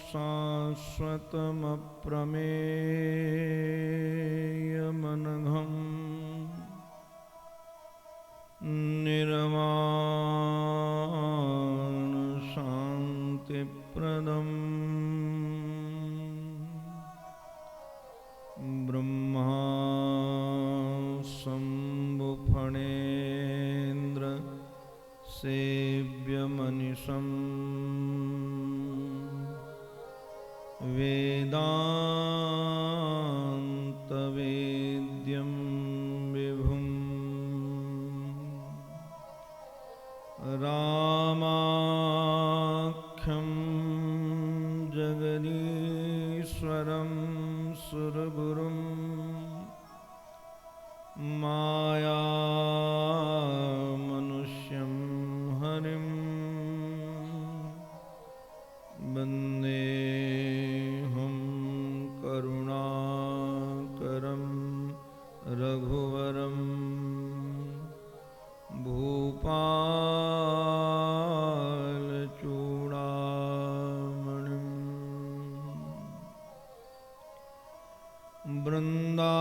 शाश्वतमप्रमेयमनघं निर्वाणशान्तिप्रदम् ब्रह्मा शम्भुफणेन्द्र सेव्यमनिशम् वेदान्तवेद्यं विभुं रामाख्यं जगदीश्वरं सुरगुरुं मायामनुष्यं हरिं वन्देऽहं करुणाकरं रघुवरं भूपालचूडामणिम् वृन्दावनेश्वर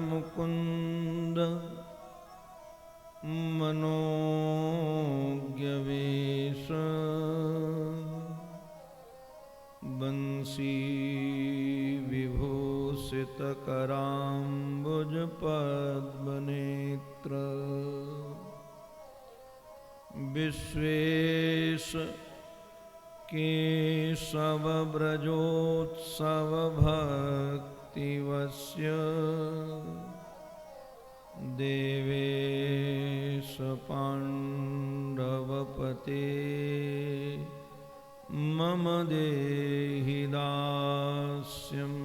मुकुन्द मनोज्ञवेश बंसी विभूषितकराम्बुजपद्मनेत्र विश्वेश केशवव्रजोत्सवभक्तिवस्य देवेश पाण्डवपते मम देहि दास्यम्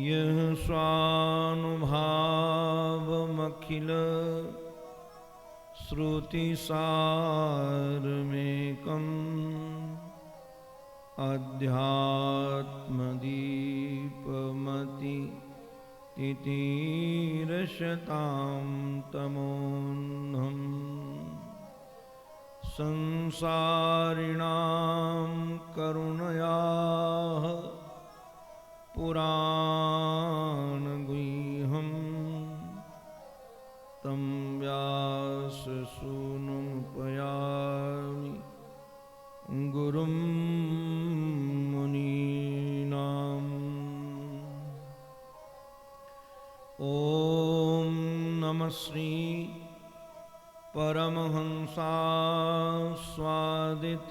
यः स्वानुभावमखिल श्रुतिसारमेकम् अध्यात्मदीपमति तितीरशतां तमोऽन्धम् संसारिणां करुणयाः पुराणगुह्यं तं व्याससूनुमुपयामि गुरुं मुनीनाम्। ॐ नमः श्री परमहंसास्वादित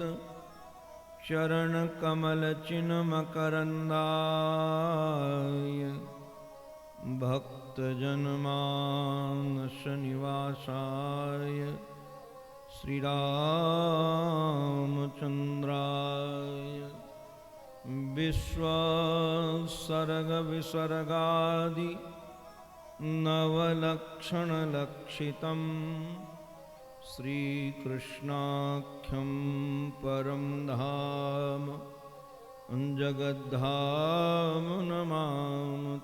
चरणकमलचिन्मकरन्दाय भक्तजनमानसनिवासाय श्रीरामचन्द्राय विश्वसर्गविसर्गादि नवलक्षणलक्षितं श्रीकृष्णाख्यं परं धाम जगद्धाम नमामि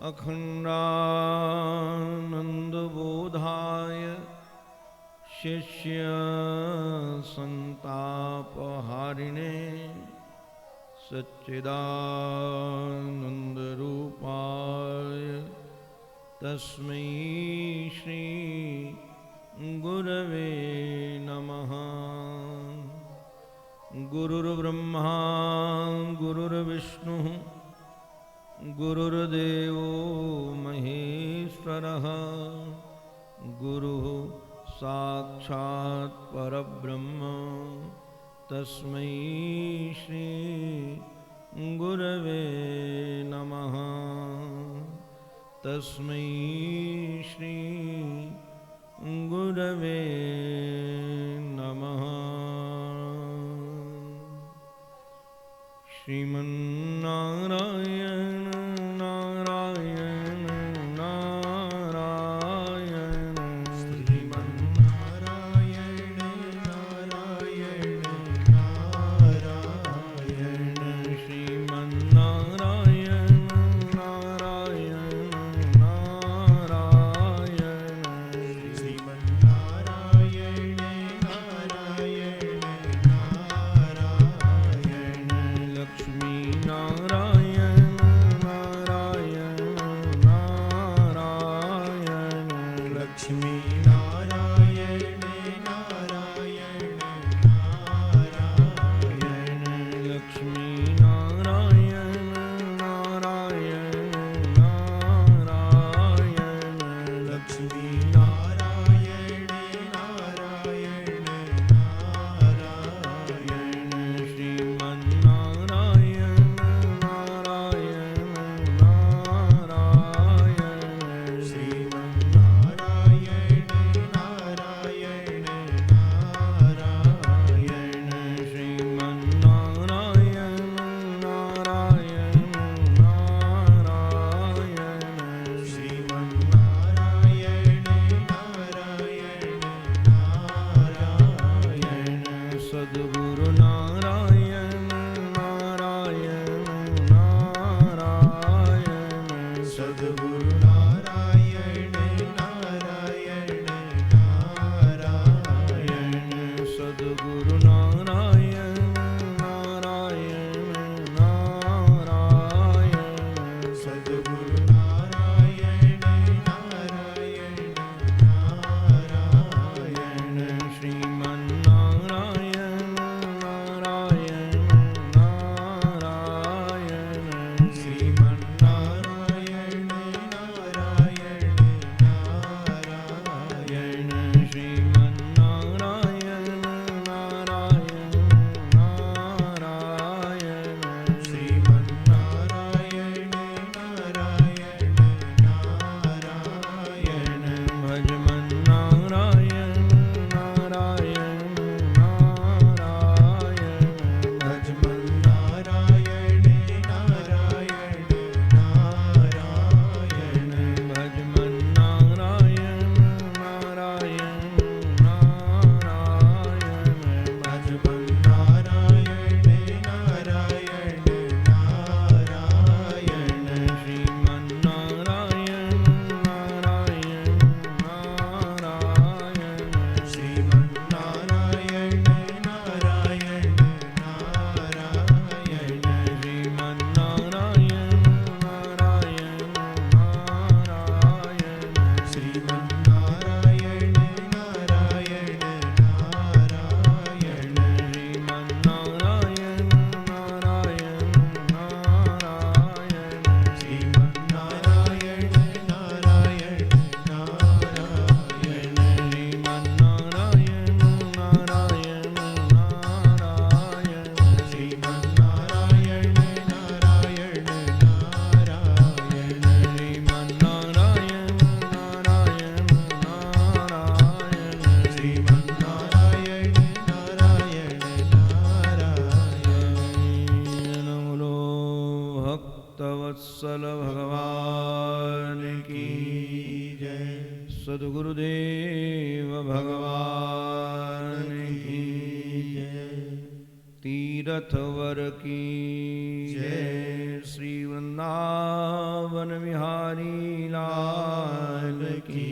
अखण्डानन्दबोधाय शिष्यसन्तापहारिणे सच्चिदानन्दरूपाय तस्मै श्री गुरवे नमः। गुरुर्ब्रह्मा गुरुर्विष्णुः गुरुर्देवो महेश्वरः गुरुः साक्षात् परब्रह्म तस्मै श्री गुरवे नमः। तस्मै श्री गुरवे नमः। श्रीमन्नारायण नारायण नारायण श्रीमन्नारायण नारायण नारायण श्रीमन्नारायण नारायण नारायण श्रीमन्नारायण वत्सल भगवान की जय। सद्गुरुदेव भगवान की जय। तीर्थवर की जय। श्री वृंदावन विहारी लाल की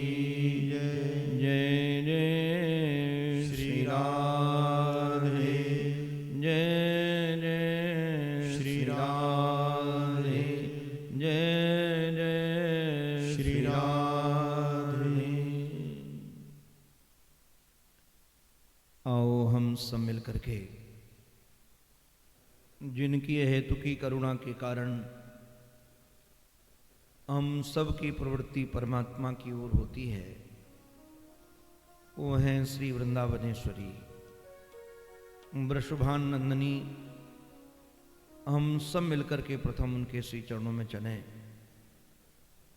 जय। जय जय श्री राधे जय जय श्री राधे जय जय श्री राधे। आओ हम सब मिल करके जिनकी हेतु की करुणा के कारण हम सब की प्रवृत्ति परमात्मा की ओर होती है, वो हैं श्री वृंदावनेश्वरी वृषभान नंदनी। हम सब मिलकर के प्रथम उनके श्री चरणों में चलें।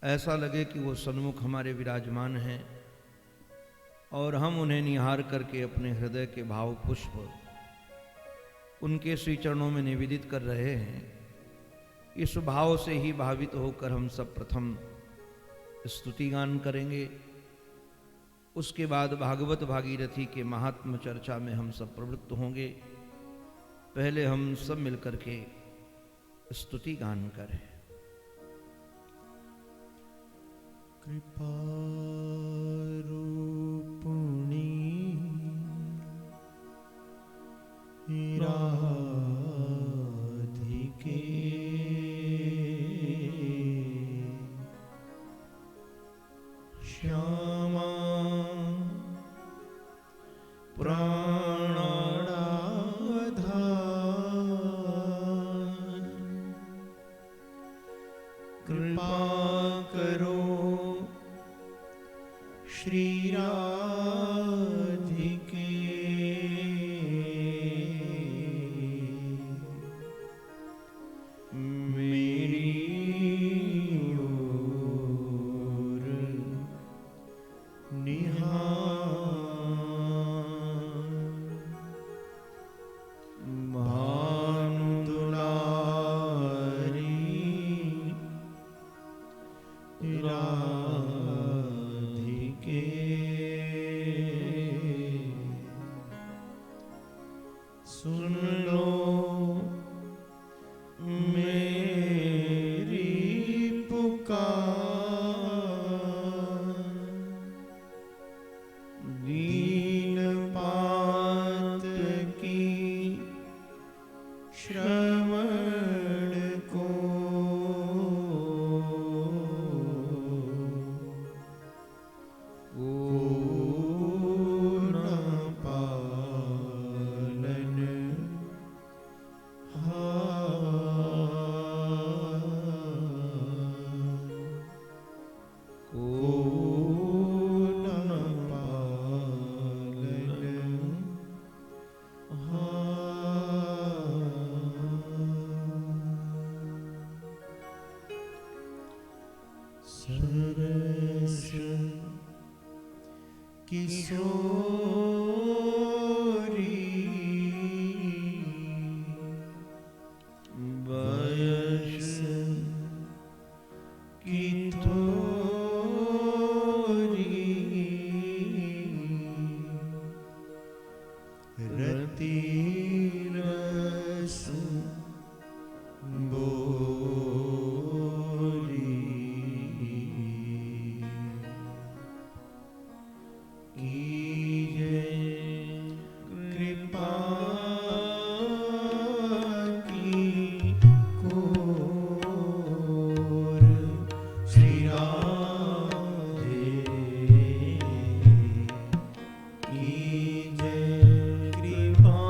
ऐसा लगे कि वो सन्मुख हमारे विराजमान हैं और हम उन्हें निहार करके अपने हृदय के भाव पुष्प उनके श्री चरणों में निवेदित कर रहे हैं। इस भाव से ही भावित होकर हम सब प्रथम स्तुति गान करेंगे। उसके बाद भागवत भागीरथी के महात्म चर्चा में हम सब प्रवृत्त होंगे। पहले हम सब मिलकर के स्तुति गान करें। कृपा रूपिणी राधिके श्यामा प्राणाधार कृपा करो श्री राधिके मेरी ओर निहार। भानुदुलारी राधिके सुन लो मेरी पुकार। दीन पात की श्रवण को पूर्ण पालन सरस किशोरी बयस की थोरी रति रस बोरी कीजे कृपा की कोर श्री राधे कीजे कृपा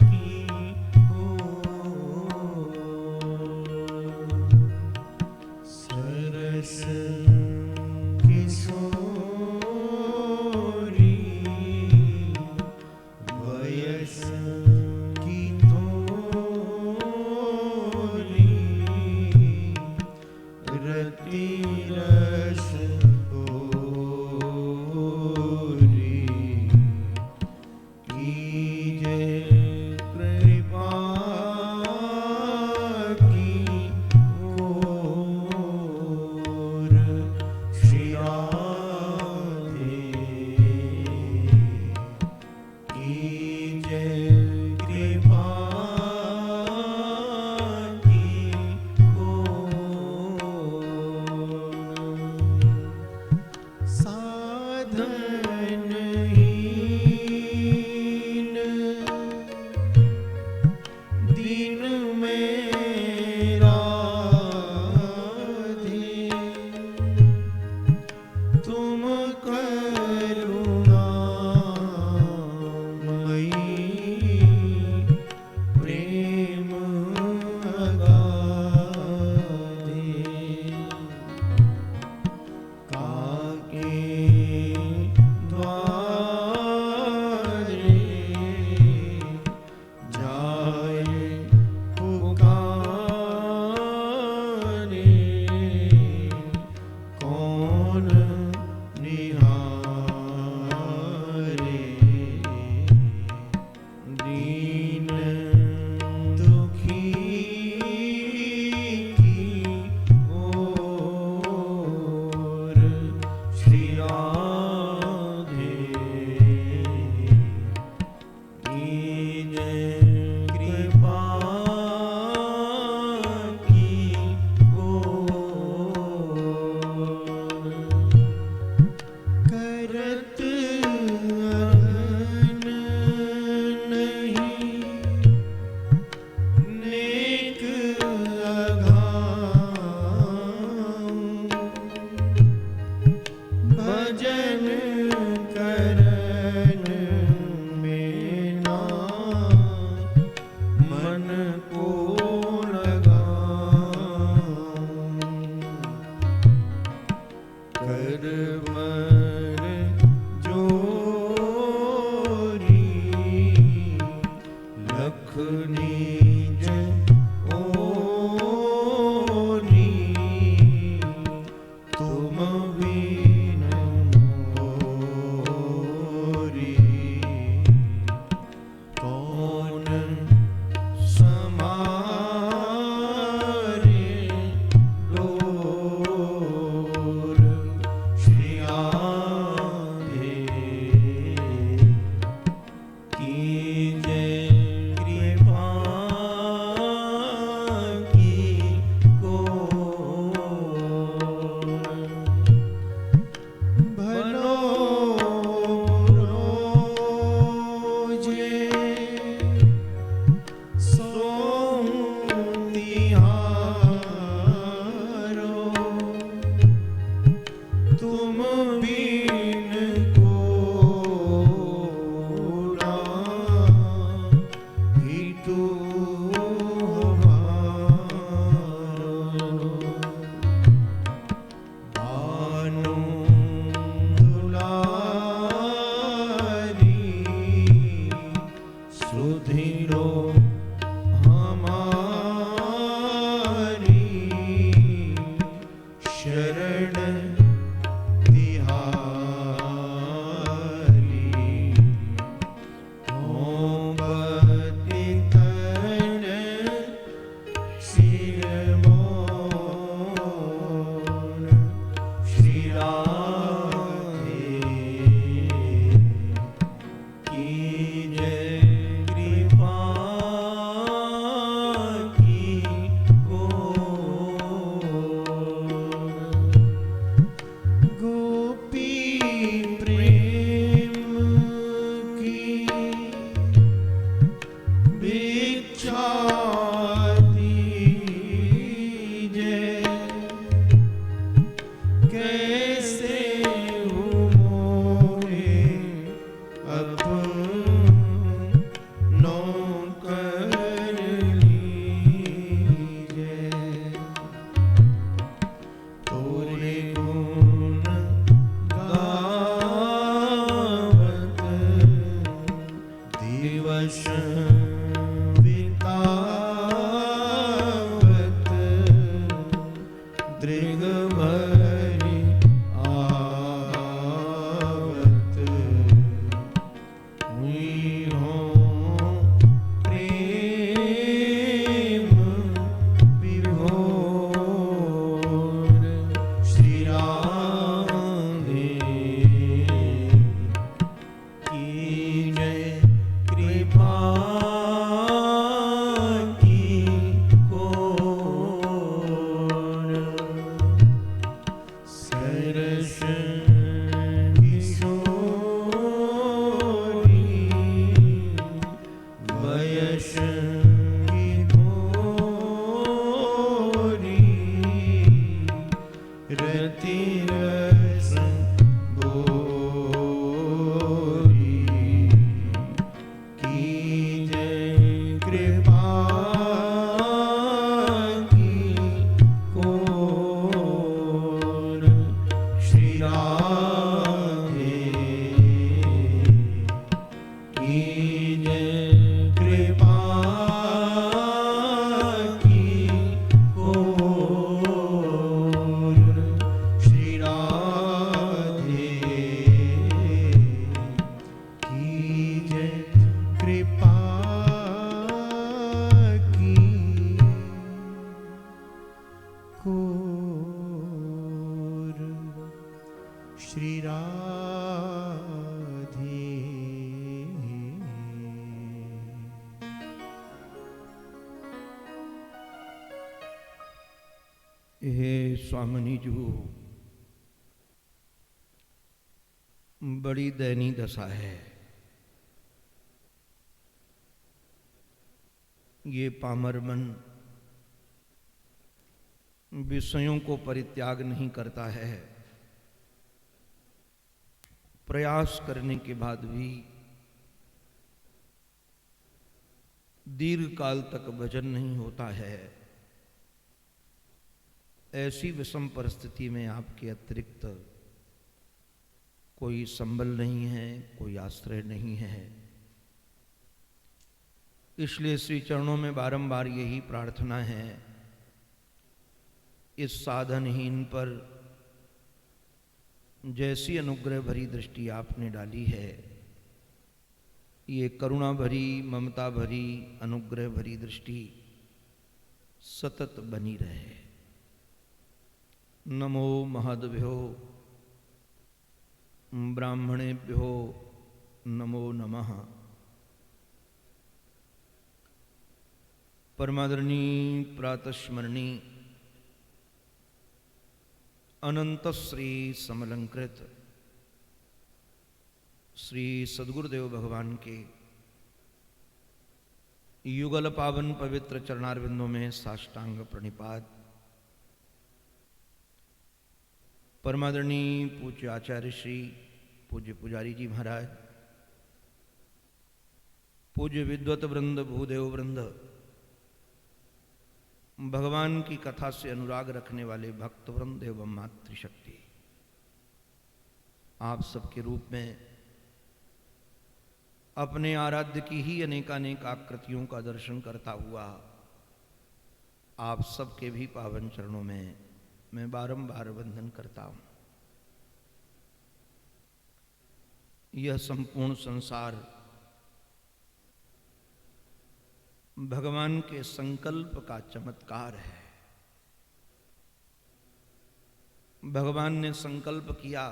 की कोर सरस किशोरी वयस की थोरी रति रस बोरी कीजे कृपा निहारे दीन दुखी की ओर श्री राधे दीन कृपा की ओर करत अघन नहीं नेक अघाऊं भजन करन में ना मन को लगाऊं कर मर जोरी लख निज ओरी तुम बिन मोरी कौन समारे डोर श्री राधे कीजे कृपा की कोर भलो रोजे सोऊं तिहारो तुम बिन कोरा हितु हमारो भानु दुलारी सुधिरो हमारी शरण तिहारी ओम पतितन सिर मोर श्री राधे कीजे कृपा की ओर गोपी प्रेम की भिक्षा दीजे कैसे हूँ मोहे अपनों कर लीजे तोरे गुण गावत दिवस बितावत दृग भरी आवत हुई हो प्रेम विभोर श्री राधे कीजे कृपा की कोर सरस किशोरी वयस विभोरी रति रस गोरी कीजे कृपा की कोर श्री राधे कीजे कृपा की कोर श्री राधे श्री राधे। हे स्वामिनी जू, बड़ी दयनीय दशा है। ये पामर मन विषयों को परित्याग नहीं करता है, प्रयास करने के बाद भी दीर्घ काल तक भजन नहीं होता है। ऐसी विषम परिस्थिति में आपके अतिरिक्त कोई संबल नहीं है, कोई आश्रय नहीं है। इसलिए श्री चरणों में बारंबार यही प्रार्थना है, इस साधनहीन पर जैसी अनुग्रह भरी दृष्टि आपने डाली है, ये करुणा भरी, ममता भरी, अनुग्रह भरी दृष्टि सतत बनी रहे। नमो महद्भ्यो ब्राह्मणेभ्यो नमो नमः। परमादरणी प्रातस्मरणी अनंत श्री समलंकृत श्री सद्गुरुदेव भगवान के युगल पावन पवित्र चरणारविंदों में साष्टांग प्रणिपात। परमादरणी पूज्य आचार्य श्री पूज्य पुजारी जी महाराज, पूज्य विद्वत वृंद, भूदेव वृंद, भगवान की कथा से अनुराग रखने वाले भक्त वृंद एवं मातृशक्ति, आप सबके रूप में अपने आराध्य की ही अनेकानेक आकृतियों का दर्शन करता हुआ आप सबके भी पावन चरणों में मैं बारंबार वंदन करता हूं। यह संपूर्ण संसार भगवान के संकल्प का चमत्कार है। भगवान ने संकल्प किया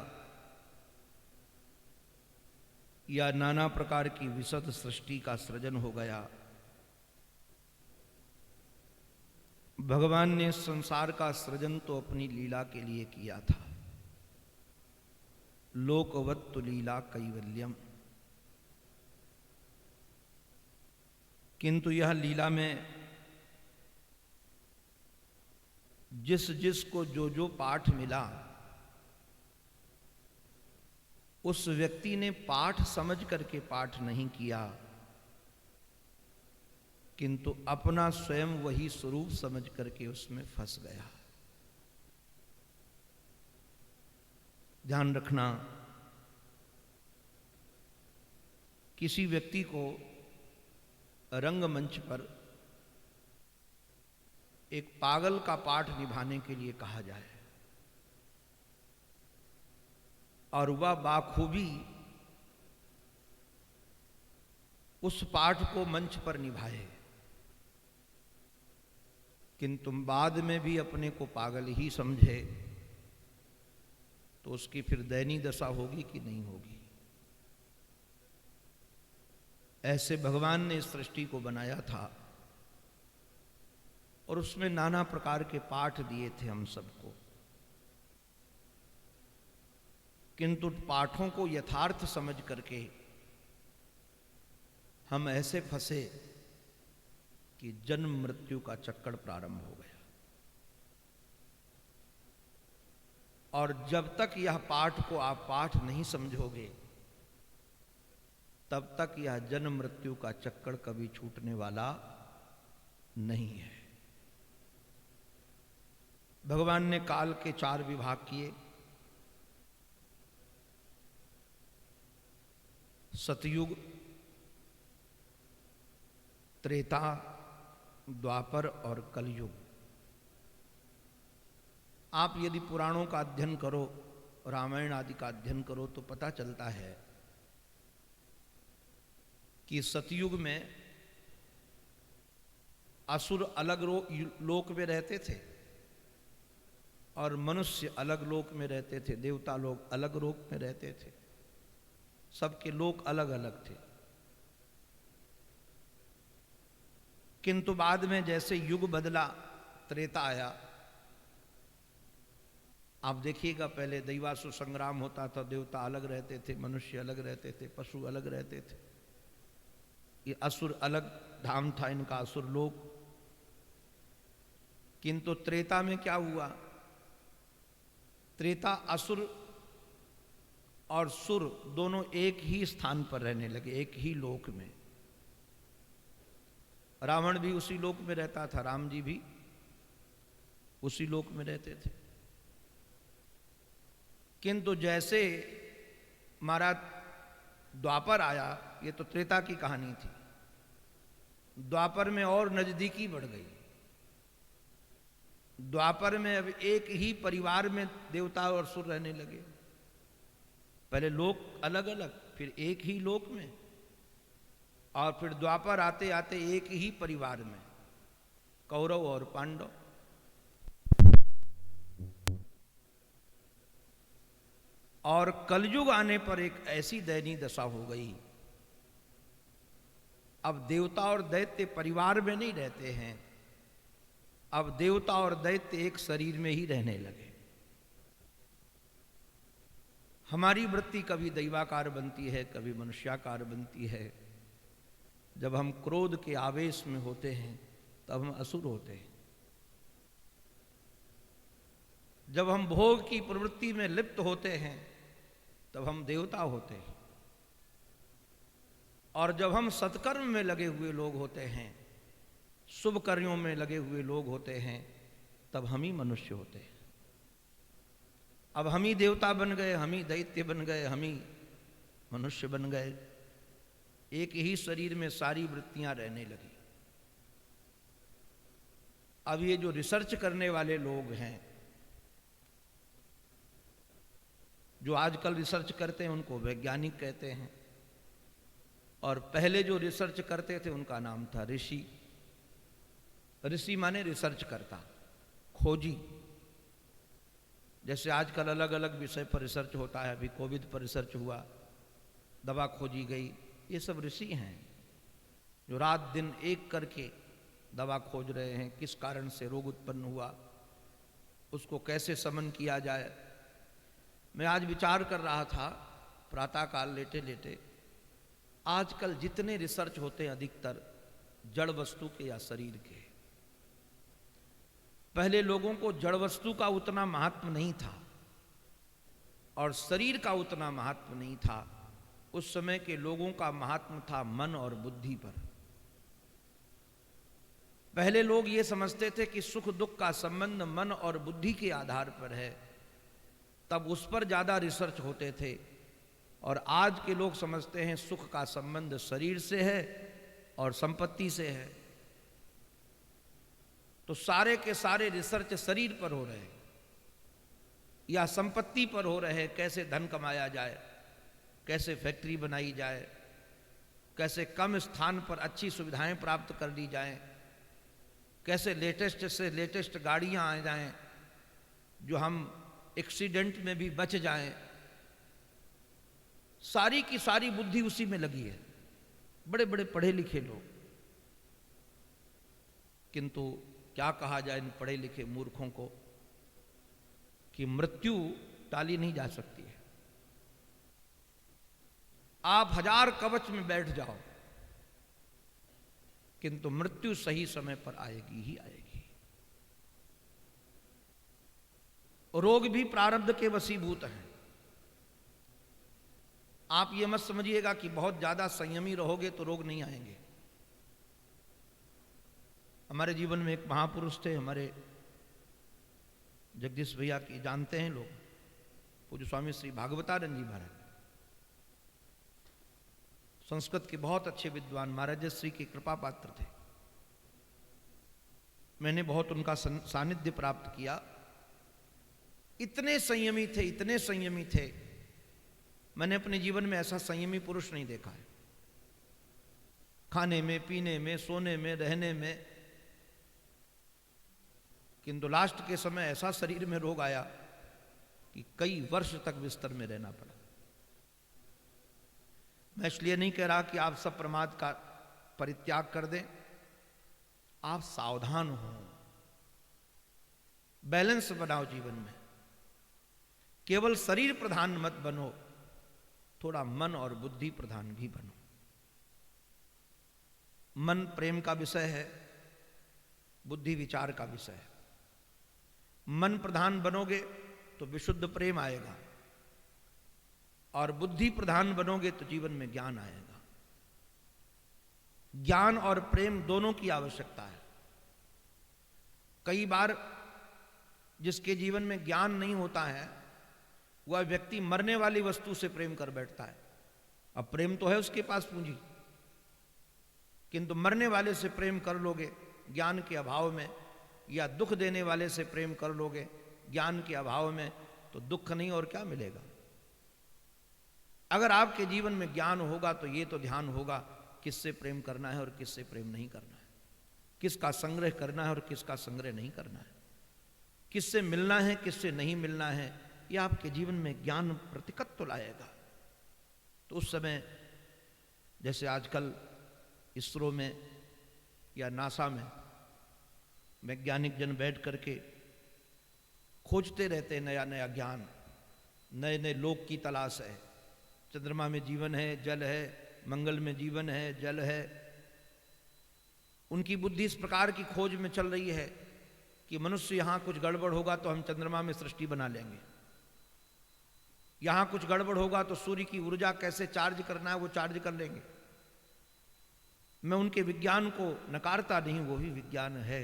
या नाना प्रकार की विशद सृष्टि का सृजन हो गया। भगवान ने संसार का सृजन तो अपनी लीला के लिए किया था। लोकवत्तु लीला कैवल्यम, किंतु यह लीला में जिस जिस को जो जो पाठ मिला, उस व्यक्ति ने पाठ समझ करके पाठ नहीं किया, किंतु अपना स्वयं वही स्वरूप समझ करके उसमें फंस गया। ध्यान रखना, किसी व्यक्ति को रंगमंच पर एक पागल का पाठ निभाने के लिए कहा जाए और वह बाखूबी उस पाठ को मंच पर निभाए, किंतु बाद में भी अपने को पागल ही समझे, तो उसकी फिर दयनीय दशा होगी कि नहीं होगी। ऐसे भगवान ने इस सृष्टि को बनाया था और उसमें नाना प्रकार के पाठ दिए थे हम सबको, किंतु पाठों को यथार्थ समझ करके हम ऐसे फंसे कि जन्म मृत्यु का चक्कर प्रारंभ हो गया। और जब तक यह पाठ को आप पाठ नहीं समझोगे, तब तक यह जन्म मृत्यु का चक्कर कभी छूटने वाला नहीं है। भगवान ने काल के 4 विभाग किए। सतयुग, त्रेता, द्वापर और कलयुग। आप यदि पुराणों का अध्ययन करो, रामायण आदि का अध्ययन करो, तो पता चलता है कि सतयुग में असुर अलग लोक में रहते थे और मनुष्य अलग लोक में रहते थे, देवता लोग अलग लोक में रहते थे, सबके लोक अलग अलग थे। किंतु बाद में जैसे युग बदला, त्रेता आया। आप देखिएगा, पहले दैवासुर संग्राम होता था, देवता अलग रहते थे, मनुष्य अलग रहते थे, पशु अलग रहते थे। ये असुर अलग धाम था इनका, असुर लोक। किंतु त्रेता में क्या हुआ? त्रेता असुर और सुर दोनों एक ही स्थान पर रहने लगे, एक ही लोक में। रावण भी उसी लोक में रहता था, राम जी भी उसी लोक में रहते थे। किंतु जैसे महाराज द्वापर आया, ये तो त्रेता की कहानी थी, द्वापर में और नजदीकी बढ़ गई। द्वापर में अब एक ही परिवार में देवता और असुर रहने लगे। पहले लोक अलग अलग, फिर एक ही लोक में, और फिर द्वापर आते आते एक ही परिवार में, कौरव और पांडव। और कलयुग आने पर एक ऐसी दयनीय दशा हो गई, अब देवता और दैत्य परिवार में नहीं रहते हैं, अब देवता और दैत्य एक शरीर में ही रहने लगे। हमारी वृत्ति कभी दैवाकार बनती है, कभी मनुष्याकार बनती है। जब हम क्रोध के आवेश में होते हैं तब हम असुर होते हैं। जब हम भोग की प्रवृत्ति में लिप्त होते हैं तब हम देवता होते हैं। और जब हम सत्कर्म में लगे हुए लोग होते हैं, शुभ कार्यों में लगे हुए लोग होते हैं, तब हम ही मनुष्य होते हैं। अब हम ही देवता बन गए, हम ही दैत्य बन गए, हम ही मनुष्य बन गए। एक ही शरीर में सारी वृत्तियां रहने लगी। अब ये जो रिसर्च करने वाले लोग हैं, जो आजकल रिसर्च करते हैं, उनको वैज्ञानिक कहते हैं, और पहले जो रिसर्च करते थे उनका नाम था ऋषि। ऋषि माने रिसर्च करता, खोजी। जैसे आजकल अलग अलग विषय पर रिसर्च होता है, अभी कोविड पर रिसर्च हुआ, दवा खोजी गई, ये सब ऋषि हैं जो रात दिन एक करके दवा खोज रहे हैं। किस कारण से रोग उत्पन्न हुआ, उसको कैसे समन किया जाए। मैं आज विचार कर रहा था प्रातःकाल लेटे लेटे, आजकल जितने रिसर्च होते हैं अधिकतर जड़ वस्तु के या शरीर के। पहले लोगों को जड़ वस्तु का उतना महत्व नहीं था और शरीर का उतना महत्व नहीं था। उस समय के लोगों का महत्व था मन और बुद्धि पर। पहले लोग ये समझते थे कि सुख दुख का संबंध मन और बुद्धि के आधार पर है, तब उस पर ज्यादा रिसर्च होते थे। और आज के लोग समझते हैं सुख का संबंध शरीर से है और संपत्ति से है, तो सारे के सारे रिसर्च शरीर पर हो रहे हैं या संपत्ति पर हो रहे हैं। कैसे धन कमाया जाए, कैसे फैक्ट्री बनाई जाए, कैसे कम स्थान पर अच्छी सुविधाएं प्राप्त कर ली जाएं, कैसे लेटेस्ट से लेटेस्ट गाड़ियां आ जाएं जो हम एक्सीडेंट में भी बच जाएं। सारी की सारी बुद्धि उसी में लगी है, बड़े बड़े पढ़े लिखे लोग। किंतु क्या कहा जाए इन पढ़े लिखे मूर्खों को कि मृत्यु टाली नहीं जा सकती है। आप 1000 कवच में बैठ जाओ, किंतु मृत्यु सही समय पर आएगी ही आएगी। रोग भी प्रारब्ध के वशीभूत हैं। आप ये मत समझिएगा कि बहुत ज्यादा संयमी रहोगे तो रोग नहीं आएंगे। हमारे जीवन में एक महापुरुष थे, हमारे जगदीश भैया की जानते हैं लोग, पूज्य स्वामी श्री भागवतानंद जी महाराज। संस्कृत के बहुत अच्छे विद्वान, महाराज श्री के कृपा पात्र थे। मैंने बहुत उनका सानिध्य प्राप्त किया। इतने संयमी थे, इतने संयमी थे, मैंने अपने जीवन में ऐसा संयमी पुरुष नहीं देखा है। खाने में, पीने में, सोने में, रहने में किंतु लास्ट के समय ऐसा शरीर में रोग आया कि कई वर्ष तक बिस्तर में रहना पड़ा। मैं इसलिए नहीं कह रहा कि आप सब प्रमाद का परित्याग कर दें, आप सावधान हो, बैलेंस बनाओ जीवन में। केवल शरीर प्रधान मत बनो, थोड़ा मन और बुद्धि प्रधान भी बनो। मन प्रेम का विषय है, बुद्धि विचार का विषय है। मन प्रधान बनोगे तो विशुद्ध प्रेम आएगा, और बुद्धि प्रधान बनोगे तो जीवन में ज्ञान आएगा। ज्ञान और प्रेम दोनों की आवश्यकता है। कई बार जिसके जीवन में ज्ञान नहीं होता है, वह व्यक्ति मरने वाली वस्तु से प्रेम कर बैठता है। अब प्रेम तो है उसके पास पूंजी, किंतु मरने वाले से प्रेम कर लोगे ज्ञान के अभाव में, या दुख देने वाले से प्रेम कर लोगे ज्ञान के अभाव में, तो दुख नहीं और क्या मिलेगा। अगर आपके जीवन में ज्ञान होगा तो ये तो ध्यान होगा किससे प्रेम करना है और किससे प्रेम नहीं करना है, किसका संग्रह करना है और किसका संग्रह नहीं करना है, किससे मिलना है किससे नहीं मिलना है। यह आपके जीवन में ज्ञान प्रतिकत्व लाएगा। तो उस समय जैसे आजकल इसरो में या नासा में वैज्ञानिक जन बैठ करके खोजते रहते हैं नया नया ज्ञान, नए नए लोक की तलाश है। चंद्रमा में जीवन है, जल है, मंगल में जीवन है, जल है। उनकी बुद्धि इस प्रकार की खोज में चल रही है कि मनुष्य यहां कुछ गड़बड़ होगा तो हम चंद्रमा में सृष्टि बना लेंगे, यहां कुछ गड़बड़ होगा तो सूर्य की ऊर्जा कैसे चार्ज करना है वो चार्ज कर लेंगे। मैं उनके विज्ञान को नकारता नहीं, वो भी विज्ञान है,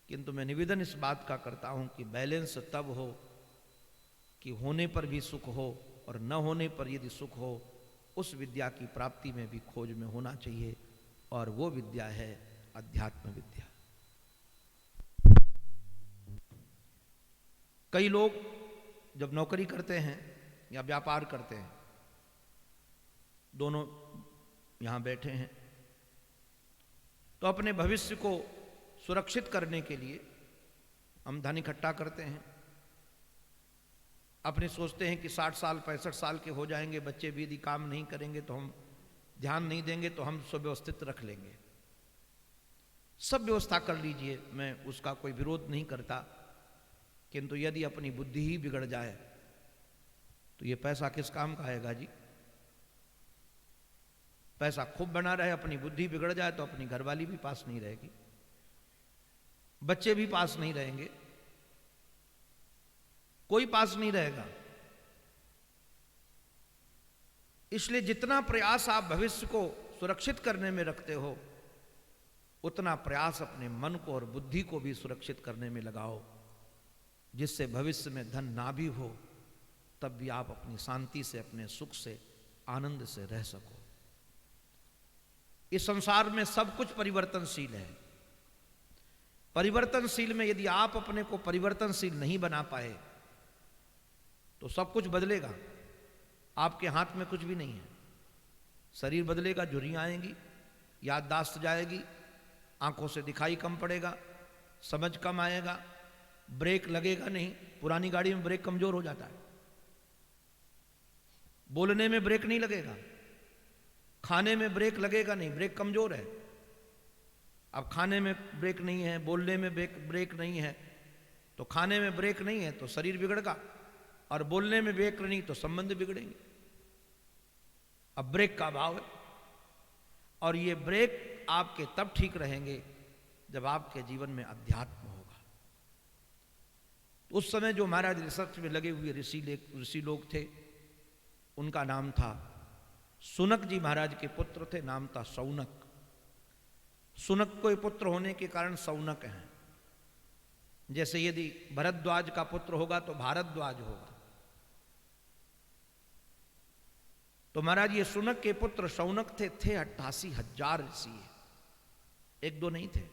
किंतु मैं निवेदन इस बात का करता हूं कि बैलेंस तब हो कि होने पर भी सुख हो और न होने पर यदि सुख हो, उस विद्या की प्राप्ति में भी खोज में होना चाहिए, और वो विद्या है अध्यात्म विद्या। कई लोग जब नौकरी करते हैं या व्यापार करते हैं, दोनों यहां बैठे हैं, तो अपने भविष्य को सुरक्षित करने के लिए हम धन इकट्ठा करते हैं। अपने सोचते हैं कि 60 साल 65 साल के हो जाएंगे, बच्चे भी यदि काम नहीं करेंगे तो हम ध्यान नहीं देंगे तो हम सुव्यवस्थित रख लेंगे। सब व्यवस्था कर लीजिए, मैं उसका कोई विरोध नहीं करता, किंतु यदि अपनी बुद्धि ही बिगड़ जाए तो ये पैसा किस काम का आएगा जी। पैसा खूब बना रहे, अपनी बुद्धि बिगड़ जाए तो अपनी घरवाली भी पास नहीं रहेगी, बच्चे भी पास नहीं रहेंगे, कोई पास नहीं रहेगा। इसलिए जितना प्रयास आप भविष्य को सुरक्षित करने में रखते हो, उतना प्रयास अपने मन को और बुद्धि को भी सुरक्षित करने में लगाओ, जिससे भविष्य में धन ना भी हो तब भी आप अपनी शांति से, अपने सुख से, आनंद से रह सको। इस संसार में सब कुछ परिवर्तनशील है। परिवर्तनशील में यदि आप अपने को परिवर्तनशील नहीं बना पाए तो सब कुछ बदलेगा, आपके हाथ में कुछ भी नहीं है। शरीर बदलेगा, झुर्रियां आएंगी, याददाश्त जाएगी, आंखों से दिखाई कम पड़ेगा, समझ कम आएगा, ब्रेक लगेगा नहीं। पुरानी गाड़ी में ब्रेक कमजोर हो जाता है, बोलने में ब्रेक नहीं लगेगा, खाने में ब्रेक लगेगा नहीं, ब्रेक कमजोर है। अब खाने में ब्रेक नहीं है, बोलने में ब्रेक नहीं है, तो खाने में ब्रेक नहीं है तो शरीर बिगड़ेगा, और बोलने में ब्रेक नहीं तो संबंध बिगड़ेंगे। अब ब्रेक का अभाव है, और ये ब्रेक आपके तब ठीक रहेंगे जब आपके जीवन में अध्यात्म होगा। उस समय जो महाराज रिसर्च में लगे हुए ऋषि लोग थे, उनका नाम था सुनक जी, महाराज के पुत्र थे, नाम था सौनक। सुनक को पुत्र होने के कारण सौनक हैं। जैसे यदि भरद्वाज का पुत्र होगा तो भारद्वाज होगा। तो महाराज ये सुनक के पुत्र सौनक थे 88,000 ऋषि, एक दो नहीं थे।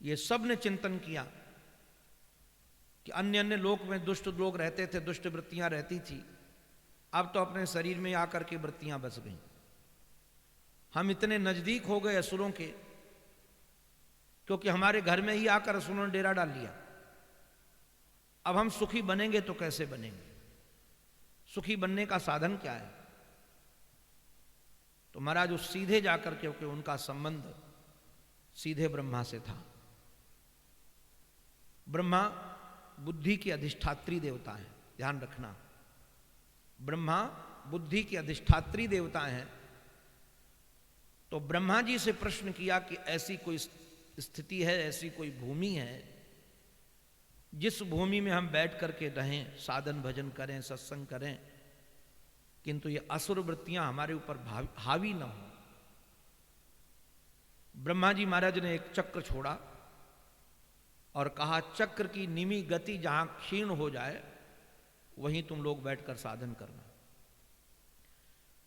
ये सब ने चिंतन किया कि अन्य अन्य लोक में दुष्ट लोग रहते थे, दुष्ट वृत्तियां रहती थी, अब तो अपने शरीर में आकर के वृत्तियां बस गई। हम इतने नजदीक हो गए असुरों के क्योंकि हमारे घर में ही आकर उन्होंने डेरा डाल लिया। अब हम सुखी बनेंगे तो कैसे बनेंगे? सुखी बनने का साधन क्या है? तो महाराज उस सीधे जाकर, क्योंकि उनका संबंध सीधे ब्रह्मा से था। ब्रह्मा बुद्धि की अधिष्ठात्री देवता है, ध्यान रखना। ब्रह्मा बुद्धि की अधिष्ठात्री देवता है। तो ब्रह्मा जी से प्रश्न किया कि ऐसी कोई स्थिति है, ऐसी कोई भूमि है जिस भूमि में हम बैठ करके रहें, साधन भजन करें, सत्संग करें, किंतु ये असुर वृत्तियां हमारे ऊपर हावी न हो। ब्रह्मा जी महाराज ने एक चक्र छोड़ा और कहा, चक्र की निमी गति जहां क्षीण हो जाए वहीं तुम लोग बैठकर साधन करना।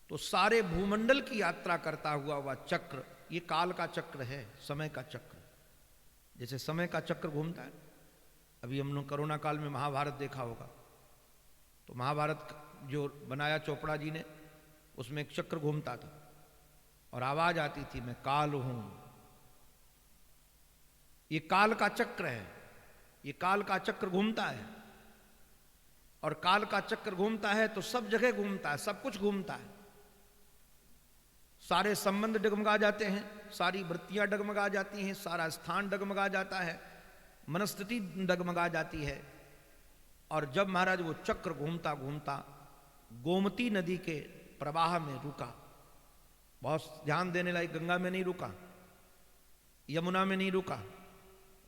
तो सारे भूमंडल की यात्रा करता हुआ वह चक्र, ये काल का चक्र है, समय का चक्र। जैसे समय का चक्र घूमता है। अभी हम लोग कोरोना काल में महाभारत देखा होगा, तो महाभारत जो बनाया चोपड़ा जी ने, उसमें एक चक्र घूमता था और आवाज आती थी, मैं काल हूं। ये काल का चक्र है, ये काल का चक्र घूमता है। और काल का चक्र घूमता है तो सब जगह घूमता है, सब कुछ घूमता है। सारे संबंध डगमगा जाते हैं, सारी वृत्तियां डगमगा जाती हैं, सारा स्थान डगमगा जाता है, मनस्थिति डगमगा जाती है। और जब महाराज वो चक्र घूमता घूमता गोमती नदी के प्रवाह में रुका, बहुत ध्यान देने लायक, गंगा में नहीं रुका, यमुना में नहीं रुका,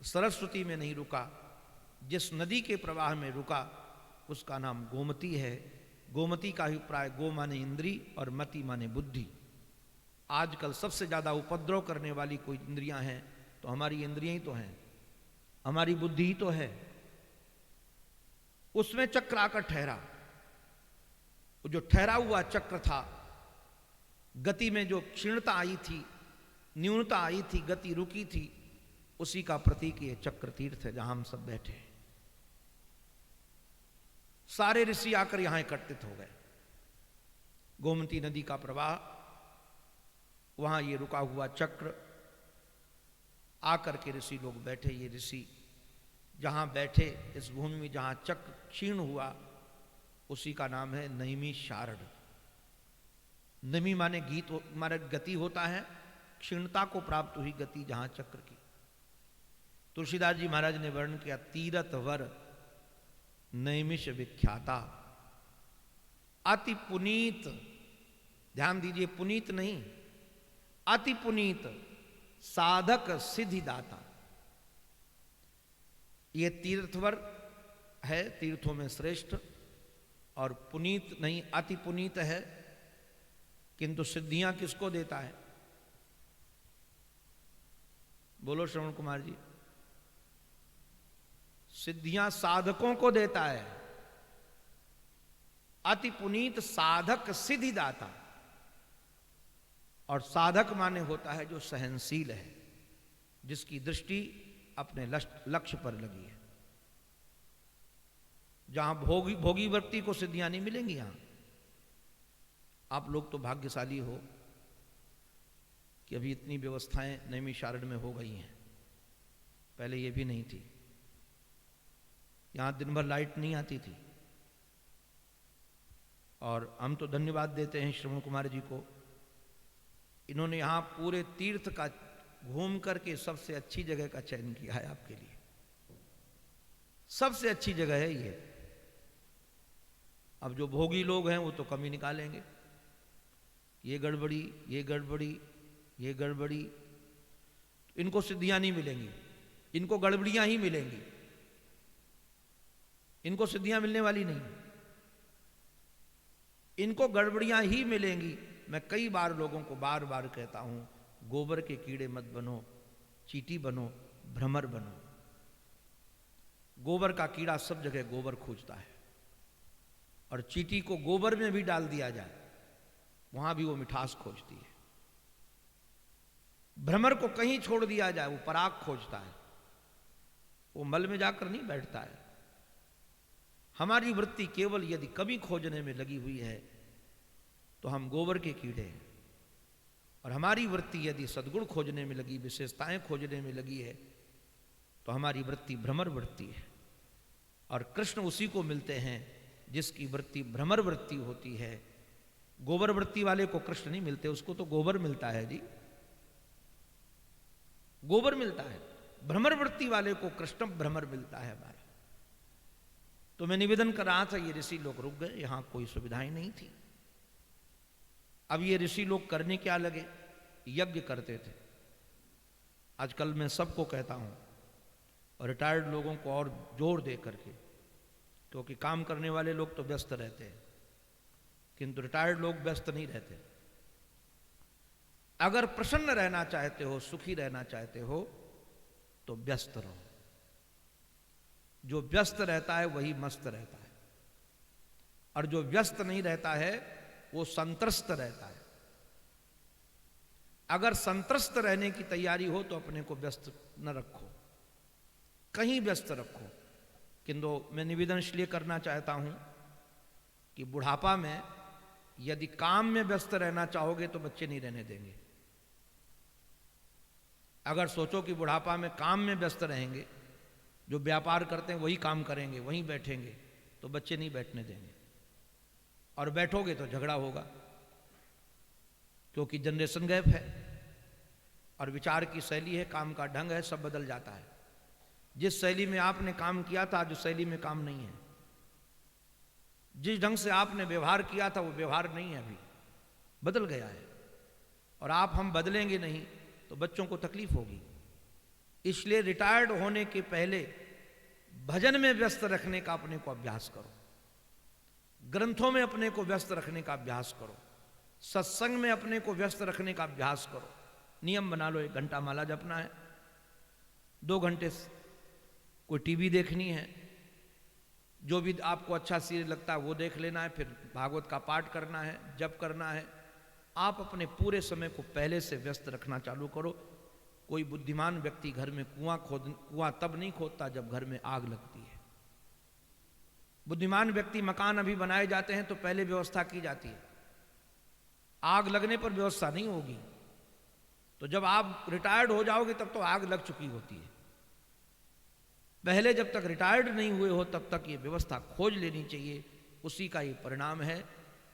सरस्वती में नहीं रुका, जिस नदी के प्रवाह में रुका उसका नाम गोमती है। गोमती का अभिप्राय, गो माने इंद्री और मति माने बुद्धि। आजकल सबसे ज्यादा उपद्रव करने वाली कोई इंद्रियां हैं तो हमारी इंद्रियां ही तो हैं, हमारी बुद्धि ही तो है। उसमें चक्र आकर ठहरा। जो ठहरा हुआ चक्र था, गति में जो क्षीणता आई थी, न्यूनता आई थी, गति रुकी थी, उसी का प्रतीक ये चक्र तीर्थ है जहां हम सब बैठे हैं। सारे ऋषि आकर यहां एकत्रित हो गए। गोमती नदी का प्रवाह, वहां ये रुका हुआ चक्र, आकर के ऋषि लोग बैठे। ये ऋषि जहां बैठे, इस भूमि में जहां चक्र क्षीण हुआ, उसी का नाम है नैमी शारद। नमी माने गीत, माने गति होता है, क्षीणता को प्राप्त हुई गति जहां चक्र की। तुलसीदास जी महाराज ने वर्णन किया, तीरथ वर नैमिष विख्याता, अति पुनीत, ध्यान दीजिए, पुनीत नहीं, अति पुनीत, साधक सिद्धिदाता। ये तीर्थवर है, तीर्थों में श्रेष्ठ, और पुनीत नहीं, अति पुनीत है। किंतु सिद्धियां किसको देता है? बोलो श्रवण कुमार जी। सिद्धियां साधकों को देता है। अति पुनीत, साधक सिद्धिदाता। और साधक माने होता है जो सहनशील है, जिसकी दृष्टि अपने लक्ष्य पर लगी है। जहां भोगी व्यक्ति को सिद्धियां नहीं मिलेंगी। यहां आप लोग तो भाग्यशाली हो कि अभी इतनी व्यवस्थाएं नैमिषारण्य में हो गई हैं, पहले ये भी नहीं थी। यहां दिन भर लाइट नहीं आती थी। और हम तो धन्यवाद देते हैं श्रवण कुमार जी को, इन्होंने यहां पूरे तीर्थ का घूम करके सबसे अच्छी जगह का चयन किया है आपके लिए। सबसे अच्छी जगह है ये। अब जो भोगी लोग हैं वो तो कमी निकालेंगे, ये गड़बड़ी, ये गड़बड़ी, ये गड़बड़ी। इनको सिद्धियां नहीं मिलेंगी, इनको गड़बड़ियां ही मिलेंगी, इनको सिद्धियां मिलने वाली नहीं, इनको गड़बड़ियां ही मिलेंगी। मैं कई बार लोगों को बार बार कहता हूं, गोबर के कीड़े मत बनो, चींटी बनो, भ्रमर बनो। गोबर का कीड़ा सब जगह गोबर खोजता है, और चींटी को गोबर में भी डाल दिया जाए वहां भी वो मिठास खोजती है। भ्रमर को कहीं छोड़ दिया जाए वो पराग खोजता है, वो मल में जाकर नहीं बैठता है। हमारी वृत्ति केवल यदि कमी खोजने में लगी हुई है तो हम गोबर के कीड़े हैं। और हमारी वृत्ति यदि सद्गुण खोजने में लगी, विशेषताएं खोजने में लगी है, तो हमारी वृत्ति भ्रमर वृत्ति है। और कृष्ण उसी को मिलते हैं जिसकी वृत्ति भ्रमर वृत्ति होती है। गोबर वृत्ति वाले को कृष्ण नहीं मिलते, उसको तो गोबर मिलता है जी, गोबर मिलता है। भ्रमर वृत्ति वाले को कृष्ण भ्रमर मिलता है हमारा। तो मैं निवेदन कर रहा था, ये ऋषि लोग रुक गए, यहां कोई सुविधाएं नहीं थी। अब ये ऋषि लोग करने क्या लगे, यज्ञ करते थे। आजकल मैं सबको कहता हूं, और रिटायर्ड लोगों को और जोर दे करके, क्योंकि काम करने वाले लोग तो व्यस्त रहते हैं, किंतु रिटायर्ड लोग व्यस्त नहीं रहते। अगर प्रसन्न रहना चाहते हो, सुखी रहना चाहते हो, तो व्यस्त रहो। जो व्यस्त रहता है वही मस्त रहता है, और जो व्यस्त नहीं रहता है वो संत्रस्त रहता है। अगर संत्रस्त रहने की तैयारी हो तो अपने को व्यस्त न रखो, कहीं व्यस्त रखो। किंतु मैं निवेदन इसलिए करना चाहता हूं कि बुढ़ापा में यदि काम में व्यस्त रहना चाहोगे तो बच्चे नहीं रहने देंगे। अगर सोचो कि बुढ़ापा में काम में व्यस्त रहेंगे, जो व्यापार करते हैं वही काम करेंगे, वहीं बैठेंगे, तो बच्चे नहीं बैठने देंगे। और बैठोगे तो झगड़ा होगा, क्योंकि जनरेशन गैप है और विचार की शैली है, काम का ढंग है, सब बदल जाता है। जिस शैली में आपने काम किया था आज उस शैली में काम नहीं है। जिस ढंग से आपने व्यवहार किया था वो व्यवहार नहीं है, अभी बदल गया है। और आप हम बदलेंगे नहीं तो बच्चों को तकलीफ होगी। इसलिए रिटायर्ड होने के पहले भजन में व्यस्त रखने का अपने को अभ्यास करो, ग्रंथों में अपने को व्यस्त रखने का अभ्यास करो, सत्संग में अपने को व्यस्त रखने का अभ्यास करो। नियम बना लो, 1 घंटा माला जपना है, 2 घंटे कोई टीवी देखनी है, जो भी आपको अच्छा सीरियल लगता है वो देख लेना है, फिर भागवत का पाठ करना है, जप करना है। आप अपने पूरे समय को पहले से व्यस्त रखना चालू करो। कोई बुद्धिमान व्यक्ति घर में कुआं तब नहीं खोदता जब घर में आग लगती है। बुद्धिमान व्यक्ति, मकान अभी बनाए जाते हैं तो पहले व्यवस्था की जाती है, आग लगने पर व्यवस्था नहीं होगी। तो जब आप रिटायर्ड हो जाओगे तब तो आग लग चुकी होती है। पहले जब तक रिटायर्ड नहीं हुए हो तब तक ये व्यवस्था खोज लेनी चाहिए। उसी का ये परिणाम है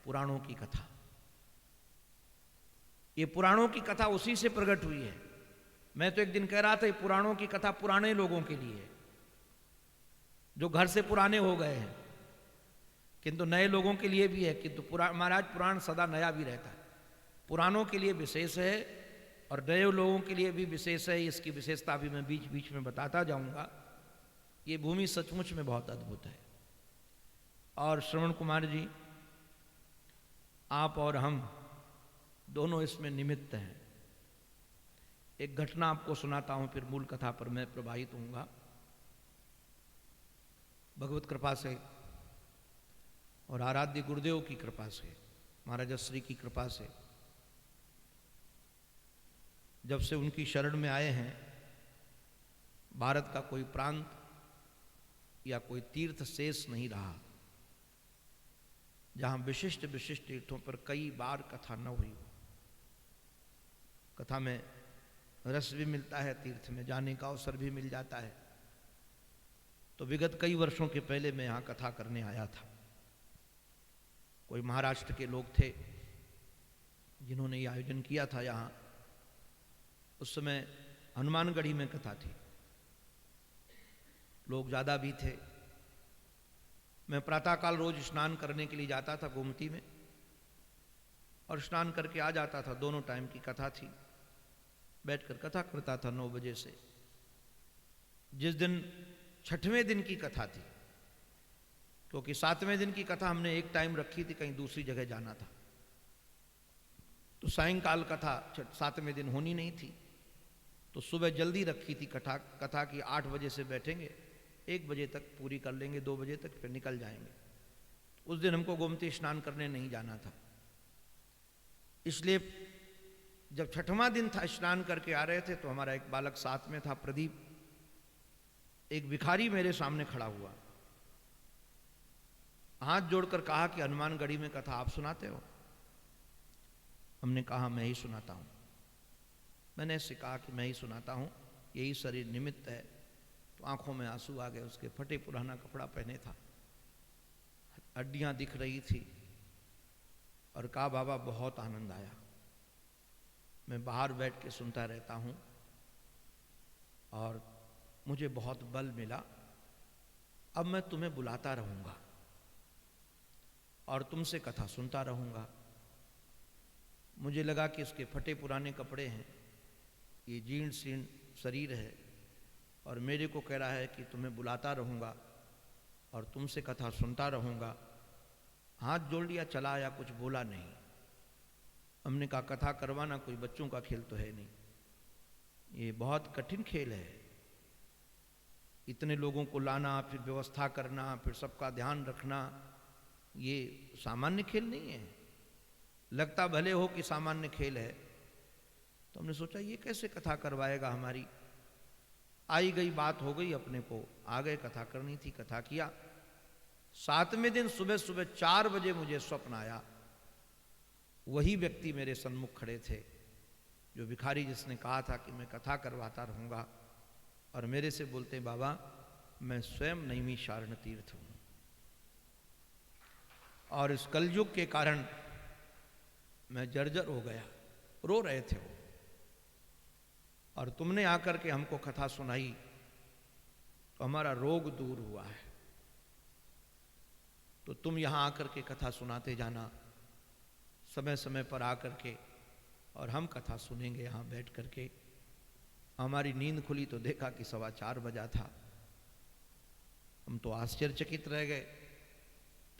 पुराणों की कथा। ये पुराणों की कथा उसी से प्रकट हुई है। मैं तो एक दिन कह रहा था, ये पुराणों की कथा पुराने लोगों के लिए है, जो घर से पुराने हो गए हैं, किंतु नए लोगों के लिए भी है। किंतु महाराज पुराण सदा नया भी रहता है। पुरानों के लिए विशेष है और नए लोगों के लिए भी विशेष है। इसकी विशेषता भी मैं बीच बीच में बताता जाऊंगा। ये भूमि सचमुच में बहुत अद्भुत है। और श्रवण कुमार जी, आप और हम दोनों इसमें निमित्त हैं। एक घटना आपको सुनाता हूं, फिर मूल कथा पर मैं प्रवाहित होऊंगा। भगवत कृपा से और आराध्य गुरुदेव की कृपा से, महाराज श्री की कृपा से, जब से उनकी शरण में आए हैं, भारत का कोई प्रांत या कोई तीर्थ शेष नहीं रहा जहां विशिष्ट विशिष्ट तीर्थों पर कई बार कथा न हुई हो। कथा में रस भी मिलता है, तीर्थ में जाने का अवसर भी मिल जाता है। तो विगत कई वर्षों के पहले मैं यहाँ कथा करने आया था। कोई महाराष्ट्र के लोग थे जिन्होंने ये आयोजन किया था यहाँ। उस समय हनुमानगढ़ी में कथा थी, लोग ज़्यादा भी थे। मैं प्रातःकाल रोज स्नान करने के लिए जाता था गोमती में, और स्नान करके आ जाता था। दोनों टाइम की कथा थी, बैठकर कथा करता था 9 बजे से। जिस दिन 6वें दिन की कथा थी, क्योंकि 7वें दिन की कथा हमने एक टाइम रखी थी, कहीं दूसरी जगह जाना था, तो सायंकाल कथा 7वें दिन होनी नहीं थी। तो सुबह जल्दी रखी थी कथा की 8 बजे से बैठेंगे, 1 बजे तक पूरी कर लेंगे, 2 बजे तक फिर निकल जाएंगे। उस दिन हमको गोमती स्नान करने नहीं जाना था। इसलिए जब 6वां दिन था, स्नान करके आ रहे थे, तो हमारा एक बालक साथ में था, प्रदीप। एक भिखारी मेरे सामने खड़ा हुआ, हाथ जोड़कर कहा कि हनुमानगढ़ी में कथा आप सुनाते हो? हमने कहा मैं ही सुनाता हूं। मैंने ऐसे कहा कि मैं ही सुनाता हूँ, यही शरीर निमित्त है। तो आंखों में आंसू आ गए। उसके फटे पुराना कपड़ा पहने था, हड्डियाँ दिख रही थी, और कहा बाबा बहुत आनंद आया, मैं बाहर बैठ के सुनता रहता हूँ और मुझे बहुत बल मिला। अब मैं तुम्हें बुलाता रहूँगा और तुमसे कथा सुनता रहूँगा। मुझे लगा कि इसके फटे पुराने कपड़े हैं, ये जीर्ण शीर्ण शरीर है, और मेरे को कह रहा है कि तुम्हें बुलाता रहूँगा और तुमसे कथा सुनता रहूँगा। हाथ जोड़ लिया, चला आया, कुछ बोला नहीं। हमने कहा कथा करवाना कोई बच्चों का खेल तो है नहीं, ये बहुत कठिन खेल है। इतने लोगों को लाना, फिर व्यवस्था करना, फिर सबका ध्यान रखना, ये सामान्य खेल नहीं है। लगता भले हो कि सामान्य खेल है। तो हमने सोचा ये कैसे कथा करवाएगा हमारी। आई गई बात हो गई, अपने को आ गए, कथा करनी थी, कथा किया। 7वें दिन सुबह सुबह 4 बजे मुझे स्वप्न आया। वही व्यक्ति मेरे सन्मुख खड़े थे, जो भिखारी जिसने कहा था कि मैं कथा करवाता रहूँगा, और मेरे से बोलते बाबा मैं स्वयं नैमिषारण्य तीर्थ हूँ, और इस कलयुग के कारण मैं जर्जर हो गया। रो रहे थे वो, और तुमने आकर के हमको कथा सुनाई तो हमारा रोग दूर हुआ है। तो तुम यहाँ आकर के कथा सुनाते जाना समय समय पर आकर के, और हम कथा सुनेंगे यहाँ बैठ करके। हमारी नींद खुली तो देखा कि 4:15 बजा था। हम तो आश्चर्यचकित रह गए।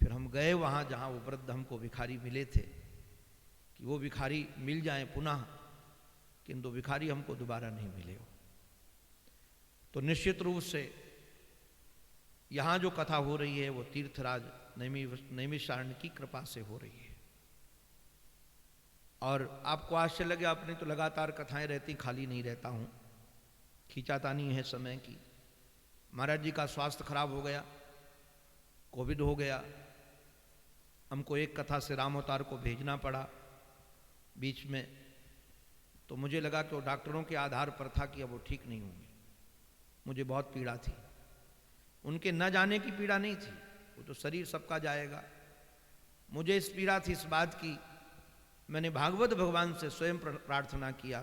फिर हम गए वहाँ जहाँ वो वृद्ध हमको भिखारी मिले थे, कि वो भिखारी मिल जाए पुनः, किंतु भिखारी हमको दोबारा नहीं मिले हो। तो निश्चित रूप से यहाँ जो कथा हो रही है वो तीर्थराज नैमिषारण्य की कृपा से हो रही है। और आपको आश्चर्य लगे, अपने तो लगातार कथाएं रहती, खाली नहीं रहता हूँ, खींचातानी है समय की। महाराज जी का स्वास्थ्य खराब हो गया, कोविड हो गया, हमको एक कथा से राम अवतार को भेजना पड़ा बीच में। तो मुझे लगा कि वो डॉक्टरों के आधार पर था कि अब वो ठीक नहीं होंगे। मुझे बहुत पीड़ा थी, उनके न जाने की पीड़ा नहीं थी, वो तो शरीर सबका जाएगा। मुझे इस पीड़ा थी इस बात की, मैंने भागवत भगवान से स्वयं प्रार्थना किया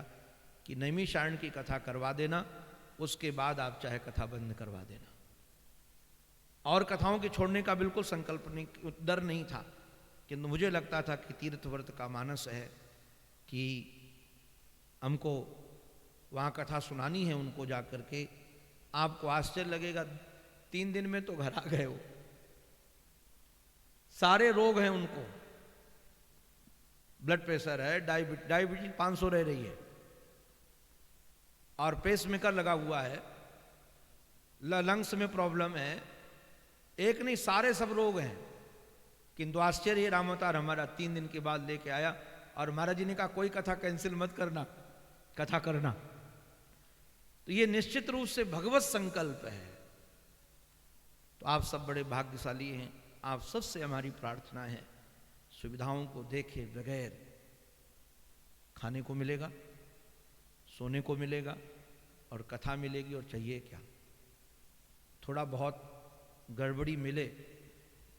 कि नैमिषारण्य की कथा करवा देना, उसके बाद आप चाहे कथा बंद करवा देना। और कथाओं के छोड़ने का बिल्कुल संकल्प नहीं, डर नहीं था, किंतु मुझे लगता था कि तीर्थव्रत का मानस है कि हमको वहाँ कथा सुनानी है उनको जा कर के। आपको आश्चर्य लगेगा, 3 दिन में तो घर आ गए वो। सारे रोग हैं उनको, ब्लड प्रेशर है, डायबिटीज 500 रह रही है, और पेसमेकर लगा हुआ है, लंग्स में प्रॉब्लम है, एक नहीं सारे सब रोग हैं। किंतु आश्चर्य, राम अवतार हमारा 3 दिन के बाद लेके आया, और महाराज जी ने कहा कोई कथा कैंसिल मत करना, कथा करना। तो ये निश्चित रूप से भगवत संकल्प है। तो आप सब बड़े भाग्यशाली हैं। आप सबसे हमारी प्रार्थना है, सुविधाओं को देखे बगैर खाने को मिलेगा, सोने को मिलेगा, और कथा मिलेगी, और चाहिए क्या। थोड़ा बहुत गड़बड़ी मिले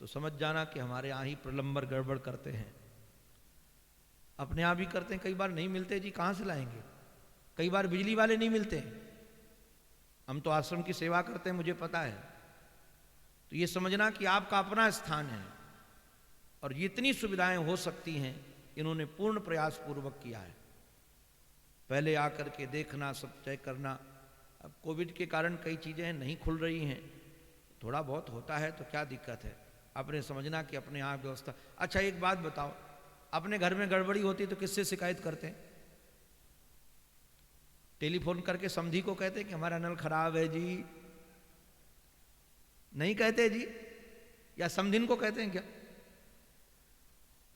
तो समझ जाना कि हमारे यहाँ ही प्रलंबर गड़बड़ करते हैं, अपने आप ही करते हैं। कई बार नहीं मिलते जी, कहाँ से लाएंगे। कई बार बिजली वाले नहीं मिलते। हम तो आश्रम की सेवा करते हैं, मुझे पता है। तो ये समझना कि आपका अपना स्थान है, और जितनी सुविधाएं हो सकती हैं इन्होंने पूर्ण प्रयास पूर्वक किया है। पहले आकर के देखना, सब चेक करना। अब कोविड के कारण कई चीज़ें नहीं खुल रही हैं, थोड़ा बहुत होता है तो क्या दिक्कत है। आपने समझना कि अपने यहाँ व्यवस्था। अच्छा एक बात बताओ, अपने घर में गड़बड़ी होती तो किससे शिकायत करते हैं? टेलीफोन करके समधी को कहते कि हमारा नल खराब है जी? नहीं कहते जी। या समधिन को कहते हैं क्या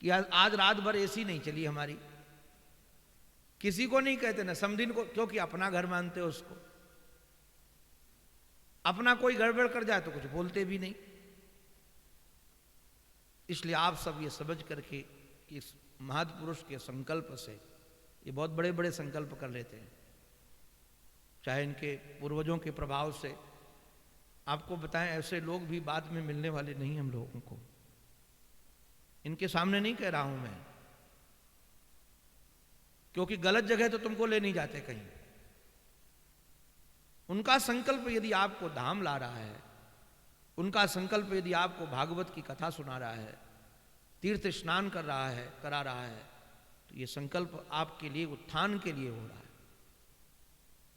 कि आज रात भर एसी नहीं चली हमारी? किसी को नहीं कहते ना, समधिन को, क्योंकि अपना घर मानते हो उसको। अपना कोई गड़बड़ कर जाए तो कुछ बोलते भी नहीं। इसलिए आप सब ये समझ करके कि इस महापुरुष के संकल्प से ये बहुत बड़े बड़े संकल्प कर लेते हैं, चाहे इनके पूर्वजों के प्रभाव से। आपको बताएं, ऐसे लोग भी बाद में मिलने वाले नहीं हम लोगों को। इनके सामने नहीं कह रहा हूं मैं, क्योंकि गलत जगह तो तुमको ले नहीं जाते कहीं। उनका संकल्प यदि आपको धाम ला रहा है, उनका संकल्प यदि आपको भागवत की कथा सुना रहा है, तीर्थ स्नान करा रहा है, तो ये संकल्प आपके लिए उत्थान के लिए हो रहा है।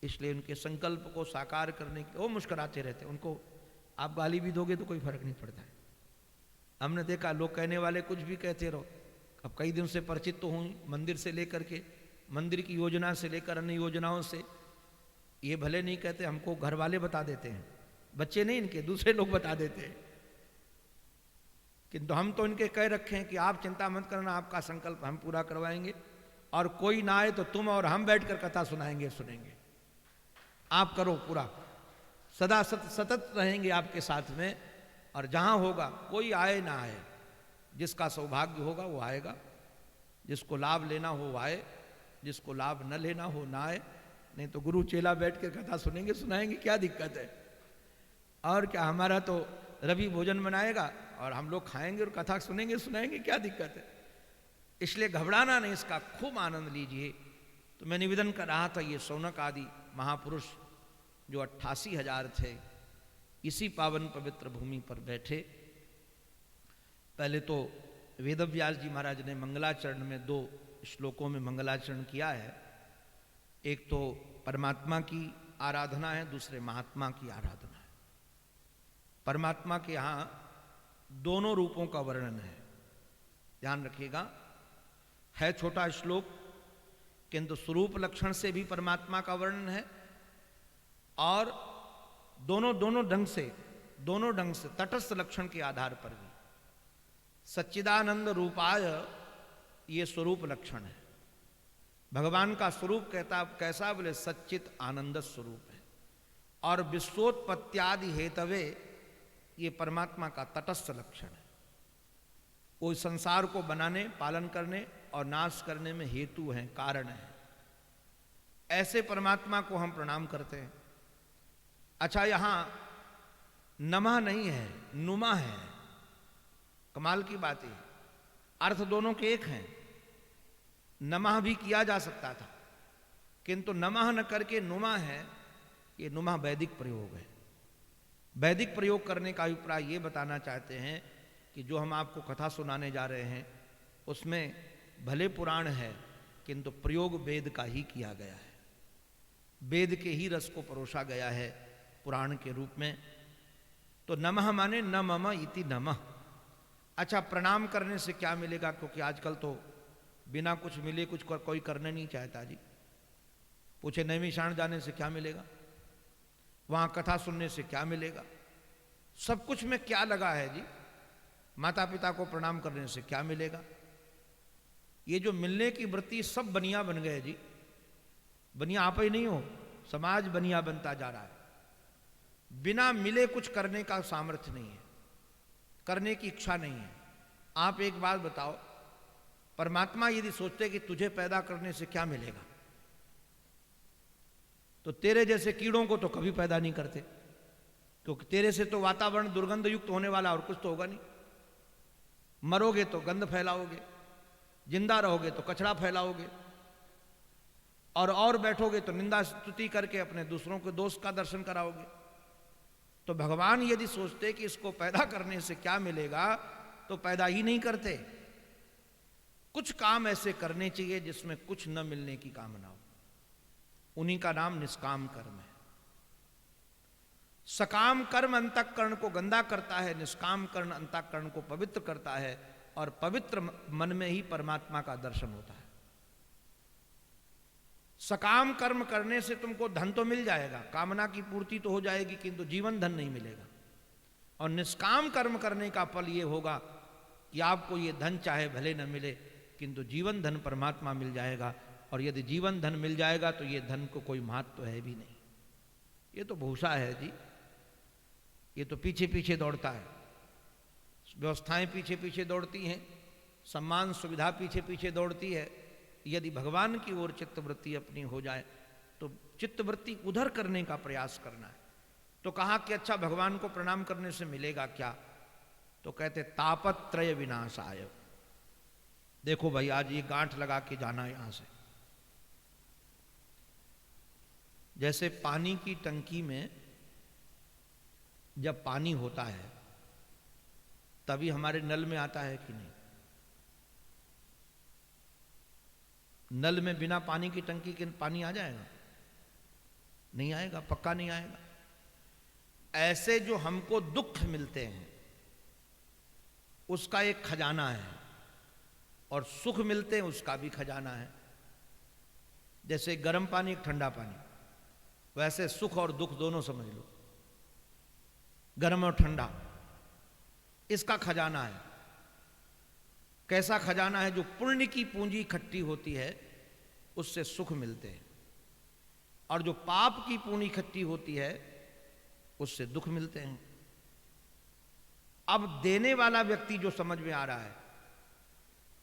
इसलिए उनके संकल्प को साकार करने के वो मुस्कुराते रहते हैं। उनको आप गाली भी दोगे तो कोई फर्क नहीं पड़ता है। हमने देखा लोग कहने वाले कुछ भी कहते रहो। अब कई दिन से परिचित तो हूँ, मंदिर से लेकर के, मंदिर की योजना से लेकर अन्य योजनाओं से। ये भले नहीं कहते, हमको घर वाले बता देते हैं, बच्चे नहीं इनके, दूसरे लोग बता देते हैं। किंतु हम तो इनके कह रखे हैं कि आप चिंता मत करना, आपका संकल्प हम पूरा करवाएंगे, और कोई ना आए तो तुम और हम बैठकर कथा सुनेंगे, आप करो पूरा, सदा सतत रहेंगे आपके साथ में। और जहां होगा, कोई आए ना आए, जिसका सौभाग्य होगा वो आएगा, जिसको लाभ लेना हो वो आए, जिसको लाभ न लेना हो ना आए। नहीं तो गुरु चेला बैठ कर कथा सुनाएंगे, क्या दिक्कत है? और क्या, हमारा तो रवि भोजन बनाएगा और हम लोग खाएंगे और कथा सुनाएंगे, क्या दिक्कत है? इसलिए घबराना नहीं, इसका खूब आनंद लीजिए। तो मैं निवेदन कर रहा था, ये शौनक आदि महापुरुष जो 88,000 थे, इसी पावन पवित्र भूमि पर बैठे। पहले तो वेदव्यास जी महाराज ने मंगलाचरण में 2 श्लोकों में मंगलाचरण किया है। एक तो परमात्मा की आराधना है, दूसरे महात्मा की आराधना है। परमात्मा के यहाँ दोनों रूपों का वर्णन है, ध्यान रखिएगा। है छोटा श्लोक, किंतु स्वरूप लक्षण से भी परमात्मा का वर्णन है, और दोनों ढंग से तटस्थ लक्षण के आधार पर भी। सच्चिदानंद रूपाय, ये स्वरूप लक्षण है। भगवान का स्वरूप कैसा, बोले सच्चित आनंद स्वरूप है। और विश्वोत्पत्त्यादि हेतवे, ये परमात्मा का तटस्थ लक्षण है। कोई संसार को बनाने, पालन करने और नाश करने में हेतु हैं, कारण है। ऐसे परमात्मा को हम प्रणाम करते हैं। अच्छा, यहां नमः नहीं है, नुमा है। कमाल की बात है, अर्थ दोनों के एक हैं। नमः भी किया जा सकता था, किंतु नमः न करके नुमा है। ये नुमा वैदिक प्रयोग है। वैदिक प्रयोग करने का अभिप्राय ये बताना चाहते हैं कि जो हम आपको कथा सुनाने जा रहे हैं, उसमें भले पुराण है, किंतु प्रयोग वेद का ही किया गया है। वेद के ही रस को परोसा गया है पुराण के रूप में। तो नमः माने न मम इति नमः। अच्छा, प्रणाम करने से क्या मिलेगा? क्योंकि आजकल तो बिना कुछ मिले कुछ कोई करने नहीं चाहता जी। पूछे नैमिषारण्य जाने से क्या मिलेगा, वहां कथा सुनने से क्या मिलेगा? सब कुछ में क्या लगा है जी? माता पिता को प्रणाम करने से क्या मिलेगा? ये जो मिलने की वृत्ति, सब बनिया बन गए जी। बनिया आप ही नहीं हो, समाज बनिया बनता जा रहा है। बिना मिले कुछ करने का सामर्थ्य नहीं है, करने की इच्छा नहीं है। आप एक बात बताओ, परमात्मा यदि सोचते कि तुझे पैदा करने से क्या मिलेगा, तो तेरे जैसे कीड़ों को तो कभी पैदा नहीं करते, क्योंकि तेरे से तो वातावरण दुर्गंध युक्त होने वाला, और कुछ तो होगा नहीं। मरोगे तो गंध फैलाओगे, जिंदा रहोगे तो कचरा फैलाओगे, और बैठोगे तो निंदा स्तुति करके अपने दूसरों को दोष का दर्शन कराओगे। तो भगवान यदि सोचते कि इसको पैदा करने से क्या मिलेगा, तो पैदा ही नहीं करते। कुछ काम ऐसे करने चाहिए जिसमें कुछ न मिलने की कामना हो, उन्हीं का नाम निष्काम कर्म है। सकाम कर्म अंतःकरण को गंदा करता है, निष्काम कर्म अंतःकरण को पवित्र करता है, और पवित्र मन में ही परमात्मा का दर्शन होता है। सकाम कर्म करने से तुमको धन तो मिल जाएगा, कामना की पूर्ति तो हो जाएगी, किंतु जीवन धन नहीं मिलेगा। और निष्काम कर्म करने का फल ये होगा कि आपको ये धन चाहे भले न मिले, किंतु जीवन धन परमात्मा मिल जाएगा। और यदि जीवन धन मिल जाएगा तो ये धन को कोई महत्व तो है भी नहीं, ये तो भूसा है जी। ये तो पीछे पीछे दौड़ता है, व्यवस्थाएं पीछे पीछे दौड़ती हैं, सम्मान सुविधा पीछे पीछे दौड़ती है, यदि भगवान की ओर चित्तवृत्ति अपनी हो जाए तो चित्तवृत्ति उधर करने का प्रयास करना है। तो कहा कि अच्छा भगवान को प्रणाम करने से मिलेगा क्या? तो कहते तापत्रय विनाशाय। देखो भाई आज ये गांठ लगा के जाना यहां से। जैसे पानी की टंकी में जब पानी होता है तभी हमारे नल में आता है कि नहीं? नल में बिना पानी की टंकी के पानी आ जाएगा? नहीं आएगा, पक्का नहीं आएगा। ऐसे जो हमको दुख मिलते हैं उसका एक खजाना है और सुख मिलते हैं उसका भी खजाना है। जैसे गर्म पानी एक ठंडा पानी, वैसे सुख और दुख दोनों समझ लो, गर्म और ठंडा, इसका खजाना है। कैसा खजाना है? जो पुण्य की पूंजी इकट्ठी होती है उससे सुख मिलते हैं, और जो पाप की पूंजी इकट्ठी होती है उससे दुख मिलते हैं। अब देने वाला व्यक्ति जो समझ में आ रहा है,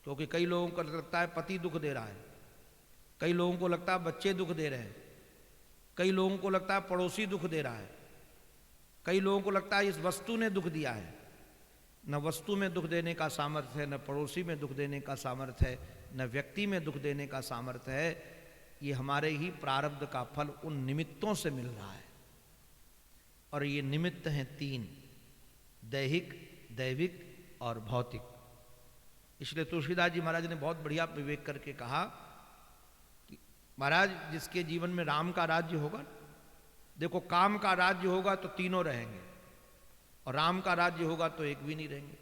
क्योंकि कई लोगों को लगता है पति दुख दे रहा है, कई लोगों को लगता है बच्चे दुख दे रहे हैं, कई लोगों को लगता है पड़ोसी दुख दे रहा है, कई लोगों को लगता है इस वस्तु ने दुख दिया है। न वस्तु में दुख देने का सामर्थ्य है, न पड़ोसी में दुख देने का सामर्थ्य है, न व्यक्ति में दुख देने का सामर्थ्य है। ये हमारे ही प्रारब्ध का फल उन निमित्तों से मिल रहा है। और ये निमित्त हैं तीन, दैहिक, दैविक और भौतिक। इसलिए तुलसीदास जी महाराज ने बहुत बढ़िया विवेक करके कहा कि महाराज जिसके जीवन में राम का राज्य होगा, देखो काम का राज्य होगा तो तीनों रहेंगे, और राम का राज्य होगा तो एक भी नहीं रहेंगे।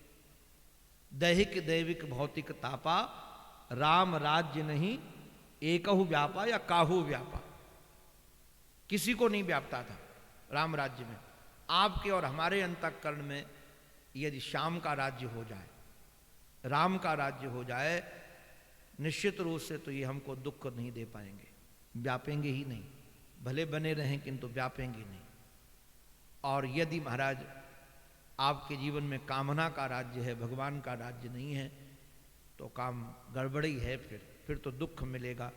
दैहिक दैविक भौतिक तापा, राम राज्य नहीं एकहु व्यापा या काहू व्यापा। किसी को नहीं व्यापता था राम राज्य में। आपके और हमारे अंतःकरण में यदि श्याम का राज्य हो जाए, राम का राज्य हो जाए, निश्चित रूप से तो ये हमको दुख नहीं दे पाएंगे, व्यापेंगे ही नहीं। भले बने रहें किंतु व्यापेंगे नहीं। और यदि महाराज आपके जीवन में कामना का राज्य है, भगवान का राज्य नहीं है, तो काम गड़बड़ी है। फिर तो दुख मिलेगा।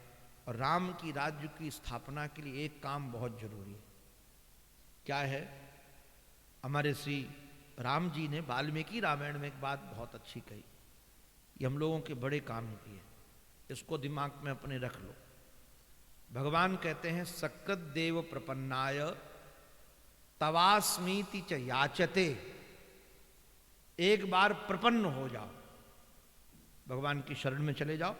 और राम की राज्य की स्थापना के लिए एक काम बहुत जरूरी है। क्या है? हमारे श्री राम जी ने वाल्मीकि रामायण में एक बात बहुत अच्छी कही, ये हम लोगों के बड़े काम की है, इसको दिमाग में अपने रख लो। भगवान कहते हैं सकृत देव प्रपन्नाय तवास्मीति च याचते। एक बार प्रपन्न हो जाओ, भगवान की शरण में चले जाओ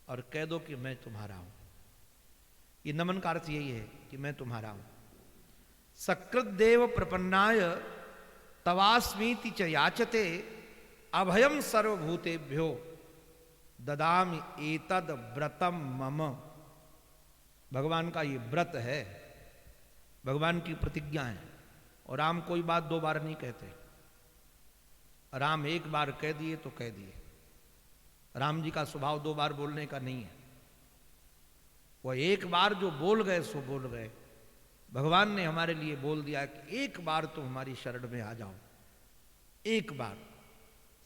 और कह दो कि मैं तुम्हारा हूं। ये नमन का अर्थ यही है कि मैं तुम्हारा हूं। सकृत देव प्रपन्नाय तवास्मीति च याचते अभयम सर्वभूतेभ्यो ददामि एतद व्रतम मम। भगवान का ये व्रत है, भगवान की प्रतिज्ञा है। और राम कोई बात दो बार नहीं कहते, राम एक बार कह दिए तो कह दिए। राम जी का स्वभाव दो बार बोलने का नहीं है, वह एक बार जो बोल गए सो बोल गए। भगवान ने हमारे लिए बोल दिया कि एक बार तुम हमारी शरण में आ जाओ, एक बार।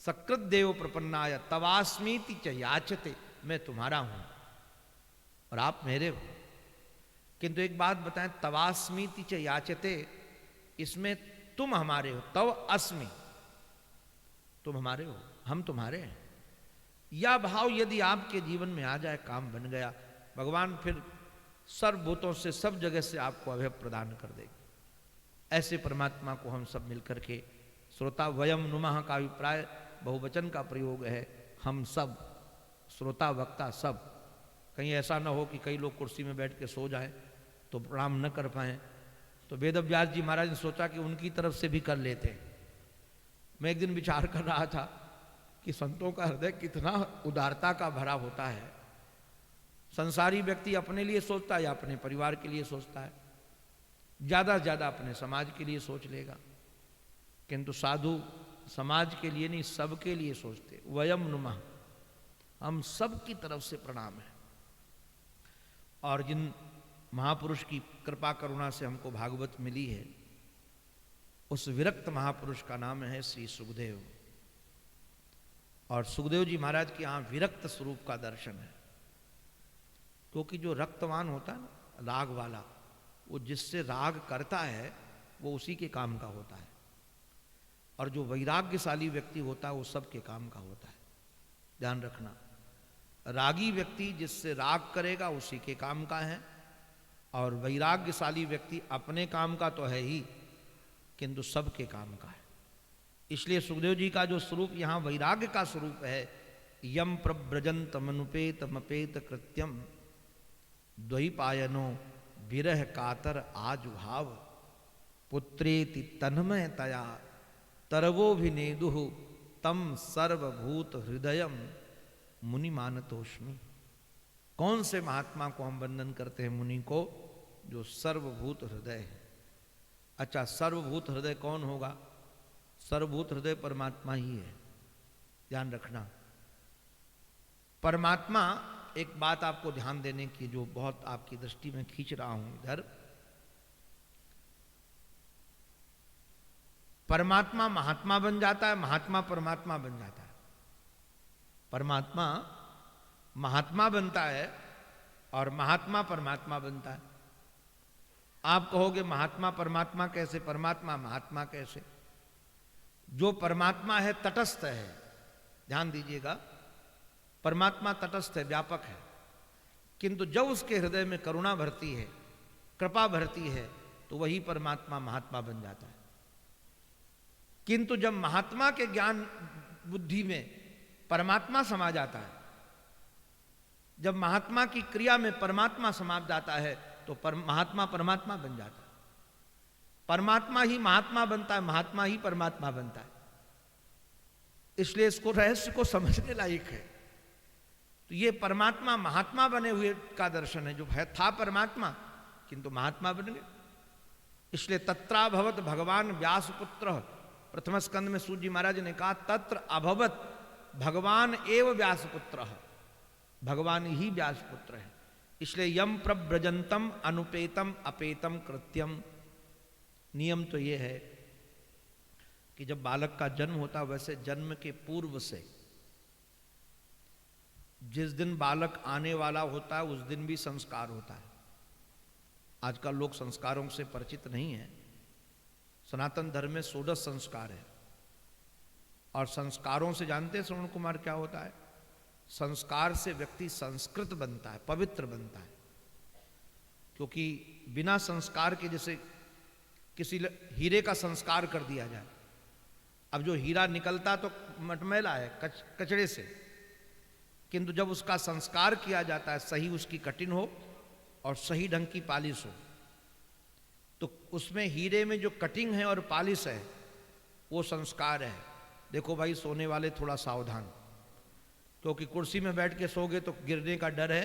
सकृत देव प्रपन्नाय तवास्मीति च याचते, मैं तुम्हारा हूं और आप मेरे हो। किंतु एक बात बताएं, तवास्मीति च याचते, इसमें तुम हमारे हो, तव अस्मि, तुम हमारे हो, हम तुम्हारे हैं। यह भाव यदि आपके जीवन में आ जाए, काम बन गया। भगवान फिर सर्वभूतों से, सब जगह से आपको अभय प्रदान कर देगी। ऐसे परमात्मा को हम सब मिलकर के, श्रोता वयम नुमः का अभिप्राय बहुवचन का प्रयोग है, हम सब, श्रोता वक्ता सब। कहीं ऐसा ना हो कि कई लोग कुर्सी में बैठ के सो जाएं तो प्रणाम न कर पाएं। तो वेदव्यास जी महाराज ने सोचा कि उनकी तरफ से भी कर लेते हैं। मैं एक दिन विचार कर रहा था कि संतों का हृदय कितना उदारता का भरा होता है। संसारी व्यक्ति अपने लिए सोचता है या अपने परिवार के लिए सोचता है, ज्यादा से ज्यादा अपने समाज के लिए सोच लेगा। किंतु साधु समाज के लिए नहीं, सबके लिए सोचते। वयम नुमः, हम सब की तरफ से प्रणाम है। और जिन महापुरुष की कृपा करुणा से हमको भागवत मिली है, उस विरक्त महापुरुष का नाम है श्री सुखदेव। और सुखदेव जी महाराज के यहाँ विरक्त स्वरूप का दर्शन है। क्योंकि जो रक्तवान होता है ना, राग वाला, वो जिससे राग करता है वो उसी के काम का होता है, और जो वैराग्यशाली व्यक्ति होता है वो सबके काम का होता है। ध्यान रखना, रागी व्यक्ति जिससे राग करेगा उसी के काम का है, और वैराग्यशाली व्यक्ति अपने काम का तो है ही किंतु सबके काम का है। इसलिए सुखदेव जी का जो स्वरूप यहाँ वैराग्य का स्वरूप है, यम प्रव्रजंत मनुपेत मपेत कृत्यम द्वैपायनो विरह कातर आज भाव पुत्रेति तन्मय तया तरवोभिनेदु तम सर्वभूत हृदयम मुनि मानतोष्मि। कौन से महात्मा को हम वंदन करते हैं? मुनि को, जो सर्वभूत हृदय है। अच्छा, सर्वभूत हृदय कौन होगा? सर्वभूत हृदय परमात्मा ही है। ध्यान रखना, परमात्मा, एक बात आपको ध्यान देने की जो बहुत आपकी दृष्टि में खींच रहा हूं इधर, परमात्मा महात्मा बन जाता है, महात्मा परमात्मा बन जाता है। परमात्मा महात्मा बनता है और महात्मा परमात्मा बनता है। आप कहोगे महात्मा परमात्मा कैसे, परमात्मा महात्मा कैसे? जो परमात्मा है तटस्थ है। ध्यान दीजिएगा, परमात्मा तटस्थ है, व्यापक है, किंतु जब उसके हृदय में करुणा भरती है, कृपा भरती है, तो वही परमात्मा महात्मा बन जाता है। किंतु जब महात्मा के ज्ञान बुद्धि में परमात्मा समा जाता है, जब महात्मा की क्रिया में परमात्मा समा जाता है, तो महात्मा परमात्मा बन जाता है। परमात्मा ही महात्मा बनता है, महात्मा ही परमात्मा बनता है। इसलिए इसको, रहस्य को समझने लायक है। तो ये परमात्मा महात्मा बने हुए का दर्शन है, जो है था परमात्मा किंतु महात्मा बन गए। इसलिए तत्राभवत भगवान व्यासपुत्र, प्रथम स्कंद में सूत जी महाराज ने कहा तत्र अभवत भगवान एव व्यासपुत्र, भगवान ही व्यासपुत्र है। इसलिए यम प्रव्रजंतम अनुपेतम अपेतम कृत्यम। नियम तो ये है कि जब बालक का जन्म होता है, वैसे जन्म के पूर्व से, जिस दिन बालक आने वाला होता है उस दिन भी संस्कार होता है। आजकल लोग संस्कारों से परिचित नहीं है। सनातन धर्म में 16 संस्कार है, और संस्कारों से जानते हैं श्रवण कुमार क्या होता है? संस्कार से व्यक्ति संस्कृत बनता है, पवित्र बनता है। क्योंकि बिना संस्कार के, जैसे किसी हीरे का संस्कार कर दिया जाए, अब जो हीरा निकलता तो मटमैला है, कचड़े से, किंतु जब उसका संस्कार किया जाता है, सही उसकी कटिंग हो और सही ढंग की पालिश हो, तो उसमें हीरे में जो कटिंग है और पालिश है वो संस्कार है। देखो भाई, सोने वाले थोड़ा सावधान, क्योंकि कुर्सी में बैठ के सोगे तो गिरने का डर है,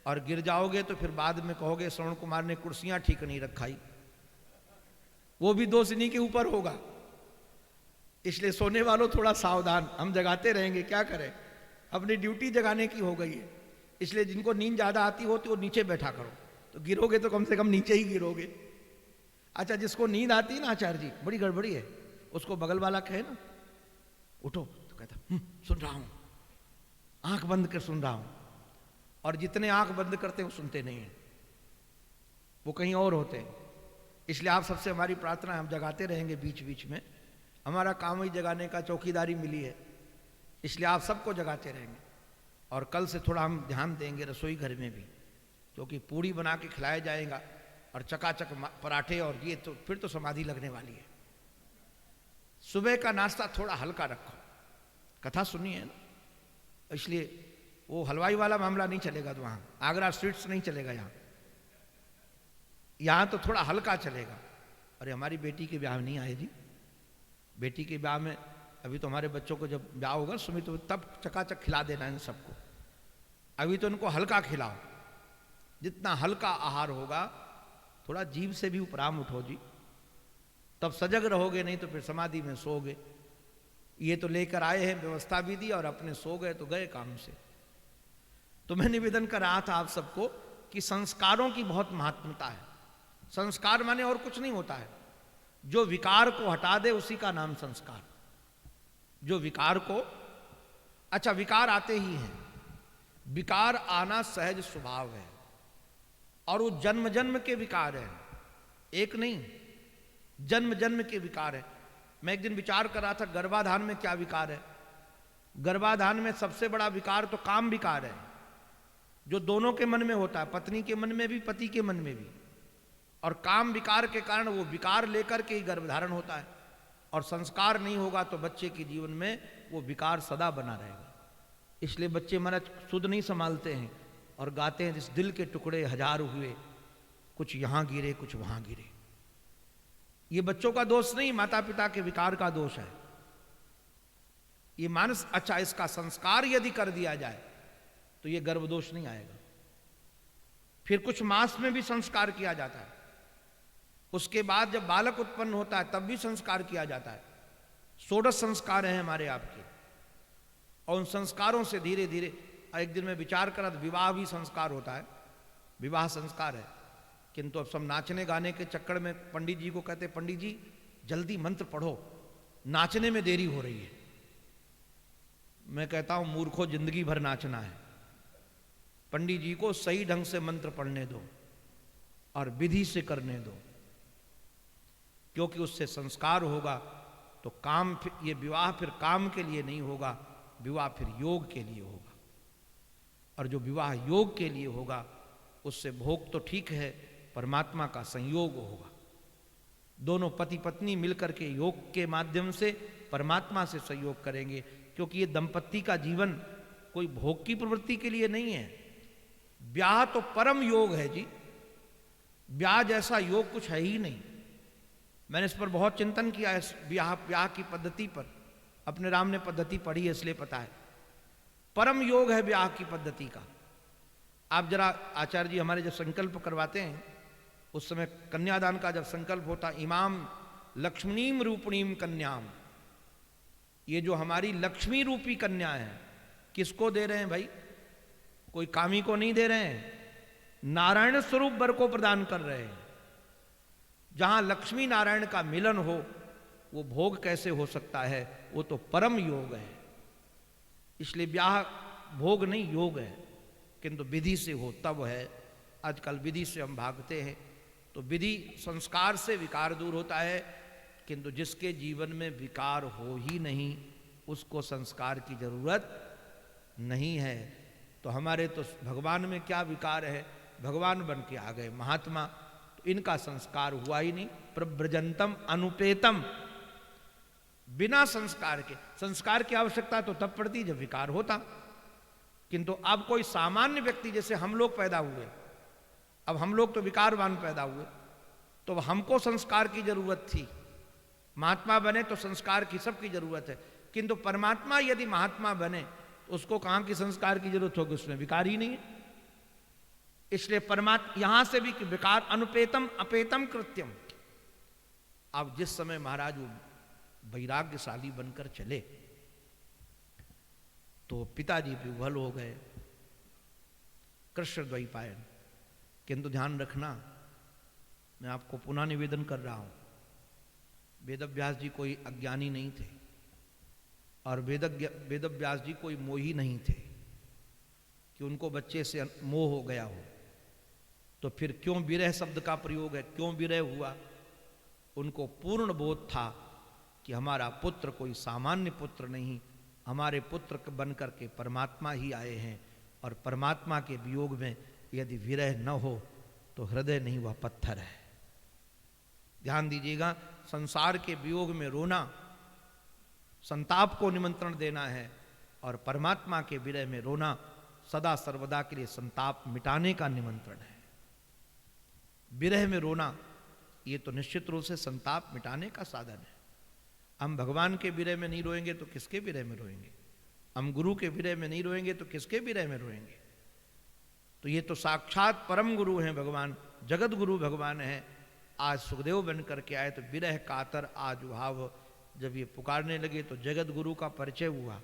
और गिर जाओगे तो फिर बाद में कहोगे श्रवण कुमार ने कुर्सियां ठीक नहीं रखाई, वो भी दोष इन्हीं के ऊपर होगा। इसलिए सोने वालों थोड़ा सावधान, हम जगाते रहेंगे, क्या करें, अपनी ड्यूटी जगाने की हो गई है। इसलिए जिनको नींद ज्यादा आती हो तो वो नीचे बैठा करो, तो गिरोगे तो कम से कम नीचे ही गिरोगे। अच्छा, जिसको नींद आती है ना, आचार्य जी बड़ी गड़बड़ी है, उसको बगल वाला कहे ना उठो, तो कहता सुन रहा हूं, आंख बंद कर सुन रहा हूं, और जितने आंख बंद करते हैं वो सुनते नहीं हैं, वो कहीं और होते हैं। इसलिए आप सबसे हमारी प्रार्थना है, हम जगाते रहेंगे बीच बीच में, हमारा काम ही जगाने का, चौकीदारी मिली है, इसलिए आप सबको जगाते रहेंगे। और कल से थोड़ा हम ध्यान देंगे रसोई घर में भी, क्योंकि पूड़ी बना के खिलाया जाएगा और चकाचक पराठे, और ये तो फिर तो समाधि लगने वाली है। सुबह का नाश्ता थोड़ा हल्का रखो, कथा सुनी है ना, इसलिए वो हलवाई वाला मामला नहीं चलेगा, तो वहाँ आगरा स्वीट्स नहीं चलेगा, यहाँ तो थोड़ा हल्का चलेगा। अरे हमारी बेटी के ब्याह नहीं आए जी, बेटी के ब्याह में अभी तो हमारे बच्चों को जब ब्याह होगा सुमी, तो तब चकाचक खिला देना इन सबको, अभी तो उनको हल्का खिलाओ। जितना हल्का आहार होगा, थोड़ा जीभ से भी उपराम उठो जी, तब सजग रहोगे, नहीं तो फिर समाधि में सोओगे। ये तो लेकर आए हैं, व्यवस्था भी दी और अपने सो गए तो गए काम से। तो मैं निवेदन कर रहा था आप सबको कि संस्कारों की बहुत महत्वता है। संस्कार माने और कुछ नहीं होता है, जो विकार को हटा दे उसी का नाम संस्कार। जो विकार को, अच्छा विकार आते ही हैं, विकार आना सहज स्वभाव है और वो जन्म जन्म के विकार है, एक नहीं, जन्म जन्म के विकार है। मैं एक दिन विचार कर रहा था गर्भाधान में क्या विकार है। गर्भाधान में सबसे बड़ा विकार तो काम विकार है, जो दोनों के मन में होता है, पत्नी के मन में भी पति के मन में भी। और काम विकार के कारण वो विकार लेकर के ही गर्भधारण होता है, और संस्कार नहीं होगा तो बच्चे के जीवन में वो विकार सदा बना रहेगा। इसलिए बच्चे महाराज शुद्ध नहीं संभालते हैं और गाते हैं जिस दिल के टुकड़े हजार हुए, कुछ यहां गिरे कुछ वहां गिरे। ये बच्चों का दोष नहीं, माता पिता के विकार का दोष है। ये मानस अच्छा, इसका संस्कार यदि कर दिया जाए तो ये गर्भदोष नहीं आएगा। फिर कुछ मास में भी संस्कार किया जाता है, उसके बाद जब बालक उत्पन्न होता है तब भी संस्कार किया जाता है। 16 संस्कार हैं हमारे आपके, और उन संस्कारों से धीरे धीरे, एक दिन में विचार करा तो विवाह भी संस्कार होता है, विवाह संस्कार है। किंतु अब सब नाचने गाने के चक्कर में पंडित जी को कहते, पंडित जी जल्दी मंत्र पढ़ो, नाचने में देरी हो रही है। मैं कहता हूं मूर्खों, जिंदगी भर नाचना है। पंडित जी को सही ढंग से मंत्र पढ़ने दो और विधि से करने दो, क्योंकि उससे संस्कार होगा तो काम, ये विवाह फिर काम के लिए नहीं होगा, विवाह फिर योग के लिए होगा। और जो विवाह योग के लिए होगा उससे भोग तो ठीक है, परमात्मा का संयोग होगा। दोनों पति पत्नी मिलकर के योग के माध्यम से परमात्मा से संयोग करेंगे, क्योंकि ये दंपत्ति का जीवन कोई भोग की प्रवृत्ति के लिए नहीं है। ब्याह तो परम योग है जी, ब्याह जैसा योग कुछ है ही नहीं। मैंने इस पर बहुत चिंतन किया है, ब्याह की पद्धति पर। अपने राम ने पद्धति पढ़ी है इसलिए पता है, परम योग है ब्याह की पद्धति का। आप जरा आचार्य जी हमारे जब संकल्प करवाते हैं उस समय कन्यादान का जब संकल्प होता, इमाम लक्ष्मीम रूपणीम कन्याम, ये जो हमारी लक्ष्मी रूपी कन्या है, किसको दे रहे हैं भाई? कोई कामी को नहीं दे रहे हैं, नारायण स्वरूप वर को प्रदान कर रहे हैं। जहां लक्ष्मी नारायण का मिलन हो वो भोग कैसे हो सकता है? वो तो परम योग है। इसलिए ब्याह भोग नहीं योग है, किंतु विधि से हो तब है। आजकल विधि से हम भागते हैं, तो विधि संस्कार से विकार दूर होता है, किंतु जिसके जीवन में विकार हो ही नहीं उसको संस्कार की जरूरत नहीं है। तो हमारे तो भगवान में क्या विकार है, भगवान बन के आ गए महात्मा, तो इनका संस्कार हुआ ही नहीं। प्रव्रजंतम अनुपेतम, बिना संस्कार के। संस्कार की आवश्यकता तो तब पड़ती जब विकार होता, किंतु अब कोई सामान्य व्यक्ति, जैसे हम लोग पैदा हुए, अब हम लोग तो विकारवान पैदा हुए, तो हमको संस्कार की जरूरत थी। महात्मा बने तो संस्कार की सबकी जरूरत है, किंतु परमात्मा यदि महात्मा बने तो उसको कहां की संस्कार की जरूरत होगी? उसमें विकार ही नहीं है। इसलिए परमात्मा यहां से भी कि विकार अनुपेतम अपेतम कृत्यम। अब जिस समय महाराज वो वैराग्यशाली बनकर चले तो पिताजी भी विह्वल हो गए, कृष्ण द्वैपायन। किंतु ध्यान रखना, मैं आपको पुनः निवेदन कर रहा हूं, वेदव्यास जी कोई अज्ञानी नहीं थे और वेदव्यास जी कोई मोही नहीं थे कि उनको बच्चे से मोह हो गया हो। तो फिर क्यों विरह शब्द का प्रयोग है, क्यों विरह हुआ? उनको पूर्ण बोध था कि हमारा पुत्र कोई सामान्य पुत्र नहीं, हमारे पुत्र बन करके परमात्मा ही आए हैं, और परमात्मा के वियोग में यदि विरह न हो तो हृदय नहीं, वह पत्थर है। ध्यान दीजिएगा, संसार के वियोग में रोना संताप को निमंत्रण देना है, और परमात्मा के विरह में रोना सदा सर्वदा के लिए संताप मिटाने का निमंत्रण है। विरह में रोना ये तो निश्चित रूप से संताप मिटाने का साधन है। हम भगवान के विरह में नहीं रोएंगे तो किसके विरह में रोएंगे? हम गुरु के विरह में नहीं रोएंगे तो किसके विरह में रोएंगे? तो ये तो साक्षात परम गुरु हैं भगवान, जगत गुरु भगवान हैं। आज सुखदेव बन करके आए तो विरह कातर आज भाव, जब ये पुकारने लगे तो जगत गुरु का परिचय हुआ।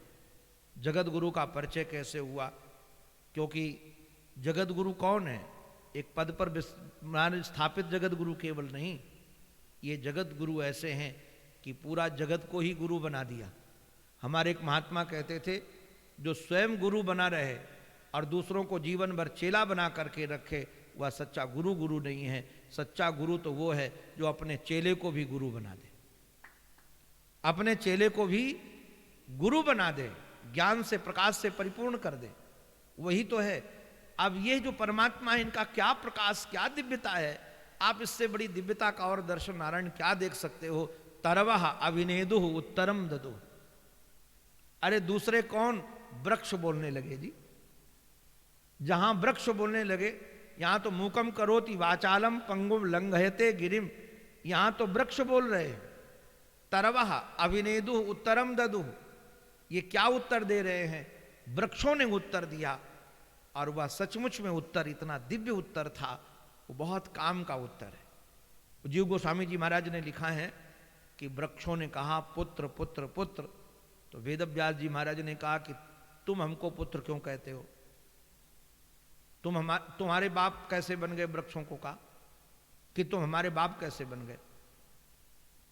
जगत गुरु का परिचय कैसे हुआ? क्योंकि जगत गुरु कौन है? एक पद पर स्थापित जगत गुरु केवल नहीं, ये जगत गुरु ऐसे हैं कि पूरा जगत को ही गुरु बना दिया। हमारे एक महात्मा कहते थे, जो स्वयं गुरु बना रहे और दूसरों को जीवन भर चेला बना करके रखे, वह सच्चा गुरु गुरु नहीं है। सच्चा गुरु तो वो है जो अपने चेले को भी गुरु बना दे, अपने चेले को भी गुरु बना दे, ज्ञान से प्रकाश से परिपूर्ण कर दे, वही तो है। अब ये जो परमात्मा है, इनका क्या प्रकाश, क्या दिव्यता है। आप इससे बड़ी दिव्यता का और दर्शन नारायण क्या देख सकते हो। तरवह अविनेदु उत्तरम ददु। अरे दूसरे कौन, वृक्ष बोलने लगे जी। जहां वृक्ष बोलने लगे, यहां तो मूकम करोति वाचालम पंगुम लंघयते गिरिम, यहां तो वृक्ष बोल रहे हैं। तरवह अविनेदु उत्तरम ददु, ये क्या उत्तर दे रहे हैं, वृक्षों ने उत्तर दिया। और वह सचमुच में उत्तर इतना दिव्य उत्तर था, वो बहुत काम का उत्तर है। जीव गोस्वामी जी महाराज ने लिखा है कि वृक्षों ने कहा पुत्र पुत्र पुत्र, तो वेदव्यास जी महाराज ने कहा कि तुम हमको पुत्र क्यों कहते हो, तुम्हारे बाप कैसे बन गए। वृक्षों को कहा कि तुम हमारे बाप कैसे बन गए,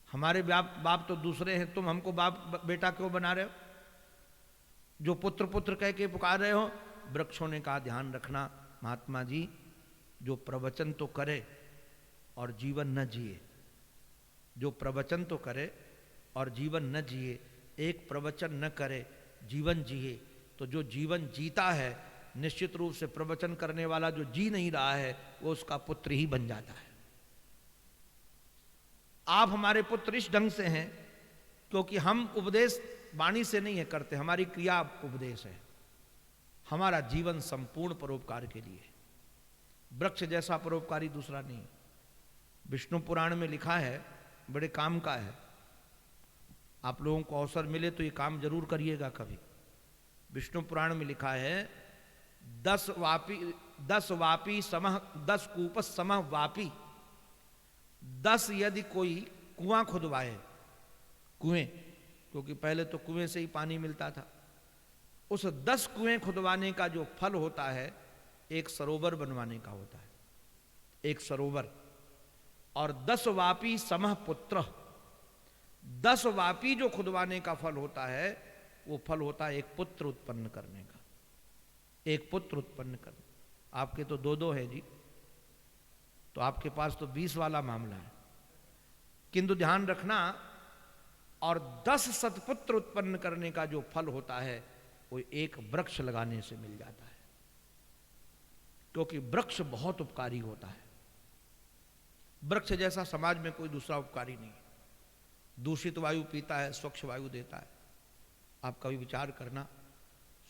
हमारे बाप तो दूसरे हैं, तुम हमको बाप बेटा क्यों बना रहे हो, जो पुत्र पुत्र कह के पुकार रहे हो। वृक्षों ने कहा ध्यान रखना महात्मा जी, जो प्रवचन तो करे और जीवन न जिए, जो प्रवचन तो करे और जीवन न जिए, एक प्रवचन न करे जीवन जिए, तो जो जीवन जीता है निश्चित रूप से प्रवचन करने वाला जो जी नहीं रहा है वो उसका पुत्र ही बन जाता है। आप हमारे पुत्र इस ढंग से हैं क्योंकि हम उपदेश वाणी से नहीं है करते, हमारी क्रिया उपदेश है। हमारा जीवन संपूर्ण परोपकार के लिए, वृक्ष जैसा परोपकारी दूसरा नहीं। विष्णु पुराण में लिखा है, बड़े काम का है, आप लोगों को अवसर मिले तो ये काम जरूर करिएगा कभी। विष्णु पुराण में लिखा है 10 वापी समह 10 कूप समह वापी, 10 यदि कोई कुआं खुदवाए, कुएं, क्योंकि पहले तो कुएं से ही पानी मिलता था, उस 10 कुएं खुदवाने का जो फल होता है एक सरोवर बनवाने का होता है, एक सरोवर। और 10 वापी समह पुत्र, 10 वापी जो खुदवाने का फल होता है वो फल होता है एक पुत्र उत्पन्न करने का, एक पुत्र उत्पन्न करने। आपके तो 2-2 है जी, तो आपके पास तो 20 वाला मामला है। किंतु ध्यान रखना, और 10 सत्पुत्र उत्पन्न करने का जो फल होता है वो एक वृक्ष लगाने से मिल जाता है, क्योंकि वृक्ष बहुत उपकारी होता है। वृक्ष जैसा समाज में कोई दूसरा उपकारी नहीं है। दूषित वायु पीता है, स्वच्छ वायु देता है। आप कभी विचार करना,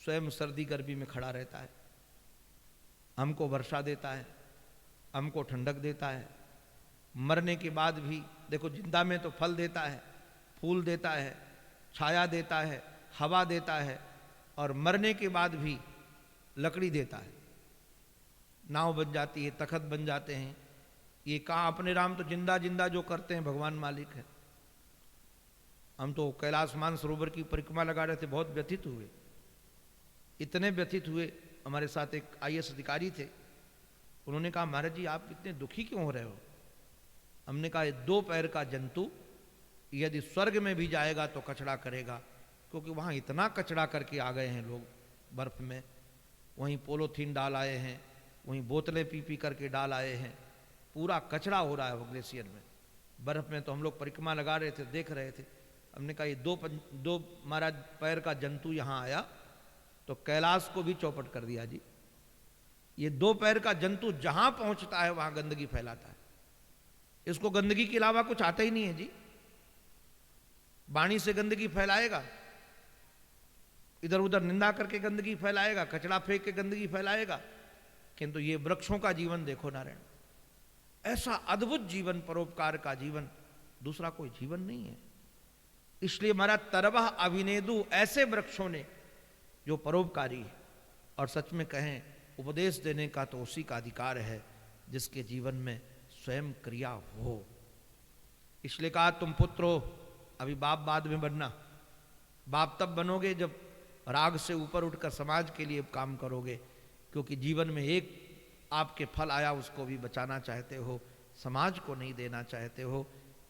स्वयं सर्दी गर्मी में खड़ा रहता है, हमको वर्षा देता है, हमको ठंडक देता है। मरने के बाद भी देखो, जिंदा में तो फल देता है, फूल देता है, छाया देता है, हवा देता है, और मरने के बाद भी लकड़ी देता है, नाव बन जाती है, तखत बन जाते हैं। ये कहाँ अपने राम तो जिंदा जिंदा जो करते हैं भगवान मालिक है। हम तो कैलाश मानसरोवर की परिक्रमा लगा रहे थे, बहुत व्यथित हुए, इतने व्यथित हुए। हमारे साथ एक IAS अधिकारी थे, उन्होंने कहा महाराज जी आप इतने दुखी क्यों हो रहे हो। हमने कहा 2 पैर का जंतु यदि स्वर्ग में भी जाएगा तो कचड़ा करेगा, क्योंकि वहाँ इतना कचड़ा करके आ गए हैं लोग बर्फ में, वहीं पोलोथीन डाल आए हैं, वहीं बोतलें पी पी करके डाल आए हैं, पूरा कचरा हो रहा है वो ग्लेशियर में। बर्फ में तो हम लोग परिक्रमा लगा रहे थे, देख रहे थे। हमने कहा ये 2 महाराज पैर का जंतु यहाँ आया तो कैलाश को भी चौपट कर दिया जी। ये 2 पैर का जंतु जहां पहुंचता है वहां गंदगी फैलाता है। इसको गंदगी के अलावा कुछ आता ही नहीं है जी। वाणी से गंदगी फैलाएगा, इधर उधर निंदा करके गंदगी फैलाएगा, कचरा फेंक के गंदगी फैलाएगा। किंतु ये वृक्षों का जीवन देखो नारायण, ऐसा अद्भुत जीवन, परोपकार का जीवन दूसरा कोई जीवन नहीं है। इसलिए हमारा तरवह अविनेदु, ऐसे वृक्षों ने जो परोपकारी है। और सच में कहें, उपदेश देने का तो उसी का अधिकार है जिसके जीवन में स्वयं क्रिया हो। इसलिए कहा तुम पुत्र हो, अभी बाप बाद में बनना। बाप तब बनोगे जब राग से ऊपर उठकर समाज के लिए काम करोगे, क्योंकि जीवन में एक आपके फल आया, उसको भी बचाना चाहते हो, समाज को नहीं देना चाहते हो।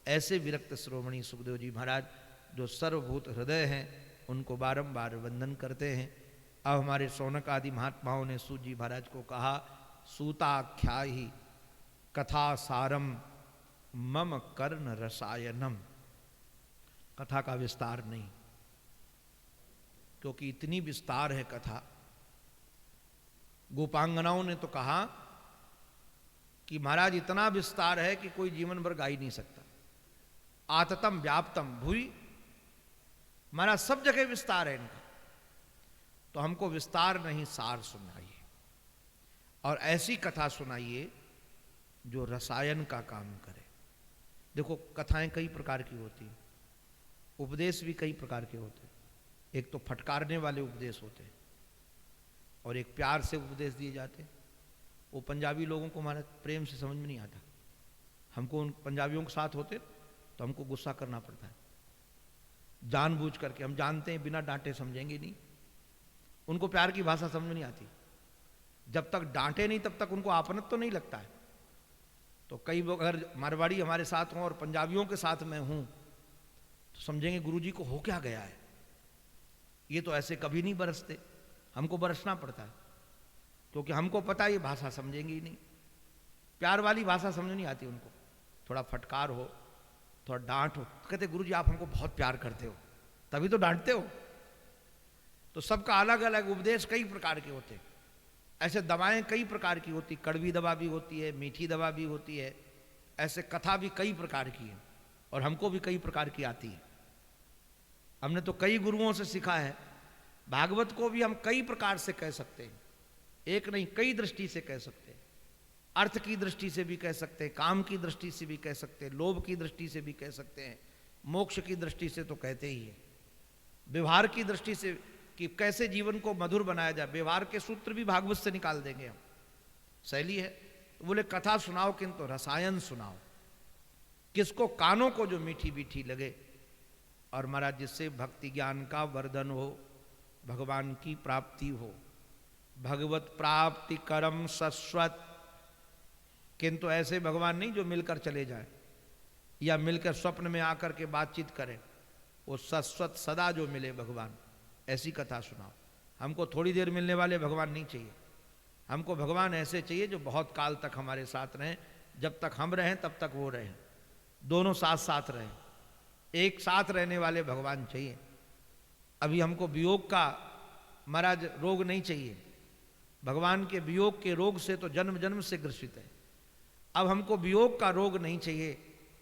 ऐसे विरक्त शिरोमणि सुखदेव जी महाराज जो सर्वभूत हृदय हैं, उनको बारंबार वंदन करते हैं। अब हमारे सौनक आदि महात्माओं ने सूत जी महाराज को कहा, सूताख्या ही कथा सारम मम कर्ण रसायनम। कथा का विस्तार नहीं, क्योंकि इतनी विस्तार है कथा। गोपांगनाओं ने तो कहा कि महाराज इतना विस्तार है कि कोई जीवन भर गा ही नहीं सकता। आततम व्याप्तम भूई, महाराज सब जगह विस्तार है इनका। तो हमको विस्तार नहीं, सार सुनाइए, और ऐसी कथा सुनाइए जो रसायन का काम करे। देखो कथाएं कई प्रकार की होती हैं, उपदेश भी कई प्रकार के होते हैं। एक तो फटकारने वाले उपदेश होते हैं और एक प्यार से उपदेश दिए जाते हैं। वो पंजाबी लोगों को हमारा प्रेम से समझ में नहीं आता। हमको उन पंजाबियों के साथ होते तो हमको गुस्सा करना पड़ता है जानबूझ करके। हम जानते हैं बिना डांटे समझेंगे नहीं। उनको प्यार की भाषा समझ में नहीं आती। जब तक डांटे नहीं तब तक उनको आपनत तो नहीं लगता है। तो कई लोग अगर मारवाड़ी हमारे साथ हों और पंजाबियों के साथ मैं हूं तो समझेंगे गुरुजी को हो क्या गया है, ये तो ऐसे कभी नहीं बरसते। हमको बरसना पड़ता है क्योंकि हमको पता है ये भाषा समझेंगे ही नहीं। प्यार वाली भाषा समझ नहीं आती उनको। थोड़ा फटकार हो, थोड़ा डांट हो, कहते गुरुजी आप हमको बहुत प्यार करते हो तभी तो डांटते हो। तो सबका अलग अलग उपदेश कई प्रकार के होते हैं। ऐसे दवाएं कई प्रकार की होती, कड़वी दवा भी होती है, मीठी दवा भी होती है। ऐसे कथा भी कई प्रकार की है और हमको भी कई प्रकार की आती है। हमने तो कई गुरुओं से सीखा है। भागवत को भी हम कई प्रकार से कह सकते हैं, एक नहीं कई दृष्टि से कह सकते हैं। अर्थ की दृष्टि से भी कह सकते हैं, काम की दृष्टि से भी कह सकते हैं, लोभ की दृष्टि से भी कह सकते हैं, मोक्ष की दृष्टि से तो कहते ही है, व्यवहार की दृष्टि से कि कैसे जीवन को मधुर बनाया जाए। व्यवहार के सूत्र भी भागवत से निकाल देंगे हम। शैली है तो बोले कथा सुनाओ किंतु रसायन सुनाओ, किसको कानों को जो मीठी मीठी लगे। और महाराज जिससे भक्ति ज्ञान का वर्धन हो, भगवान की प्राप्ति हो। भगवत प्राप्ति करम सस्वत, किंतु ऐसे भगवान नहीं जो मिलकर चले जाए या मिलकर स्वप्न में आकर के बातचीत करें। वो सस्वत सदा जो मिले भगवान, ऐसी कथा सुनाओ। हमको थोड़ी देर मिलने वाले भगवान नहीं चाहिए। हमको भगवान ऐसे चाहिए जो बहुत काल तक हमारे साथ रहें। जब तक हम रहें तब तक वो रहें, दोनों साथ साथ रहें। एक साथ रहने वाले भगवान चाहिए। अभी हमको वियोग का महाराज रोग नहीं चाहिए। भगवान के वियोग के रोग से तो जन्म जन्म से ग्रसित है। अब हमको वियोग का रोग नहीं चाहिए,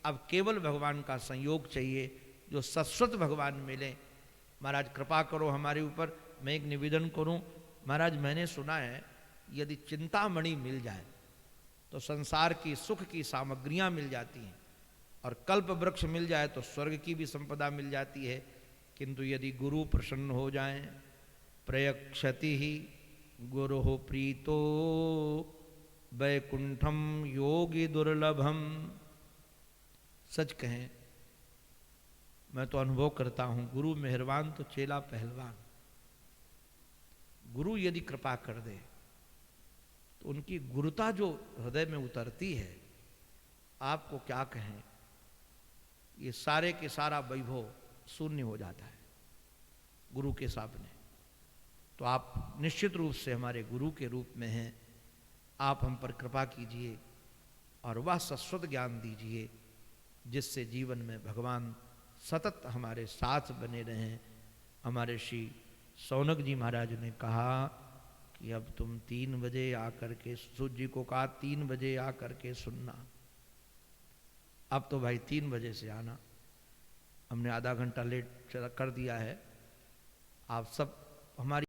अब केवल भगवान का संयोग चाहिए, जो शाश्वत भगवान मिले। महाराज कृपा करो हमारे ऊपर। मैं एक निवेदन करूं महाराज, मैंने सुना है यदि चिंतामणि मिल जाए तो संसार की सुख की सामग्रियां मिल जाती हैं, और कल्प वृक्ष मिल जाए तो स्वर्ग की भी संपदा मिल जाती है। किंतु यदि गुरु प्रसन्न हो जाएं, प्रयक्षति ही गुरु हो प्रीतो वैकुंठम योगी दुर्लभम। सच कहें, मैं तो अनुभव करता हूं, गुरु मेहरबान तो चेला पहलवान। गुरु यदि कृपा कर दे तो उनकी गुरुता जो हृदय में उतरती है, आपको क्या कहें, ये सारे के सारा वैभव शून्य हो जाता है गुरु के सामने। तो आप निश्चित रूप से हमारे गुरु के रूप में हैं। आप हम पर कृपा कीजिए और वह शाश्वत ज्ञान दीजिए जिससे जीवन में भगवान सतत हमारे साथ बने रहें। हमारे श्री सौनक जी महाराज ने कहा कि अब तुम 3 बजे आकर के, सूत जी को कहा 3 बजे आकर के सुनना। अब तो भाई 3 बजे से आना। हमने आधा घंटा लेट कर दिया है। आप सब हमारी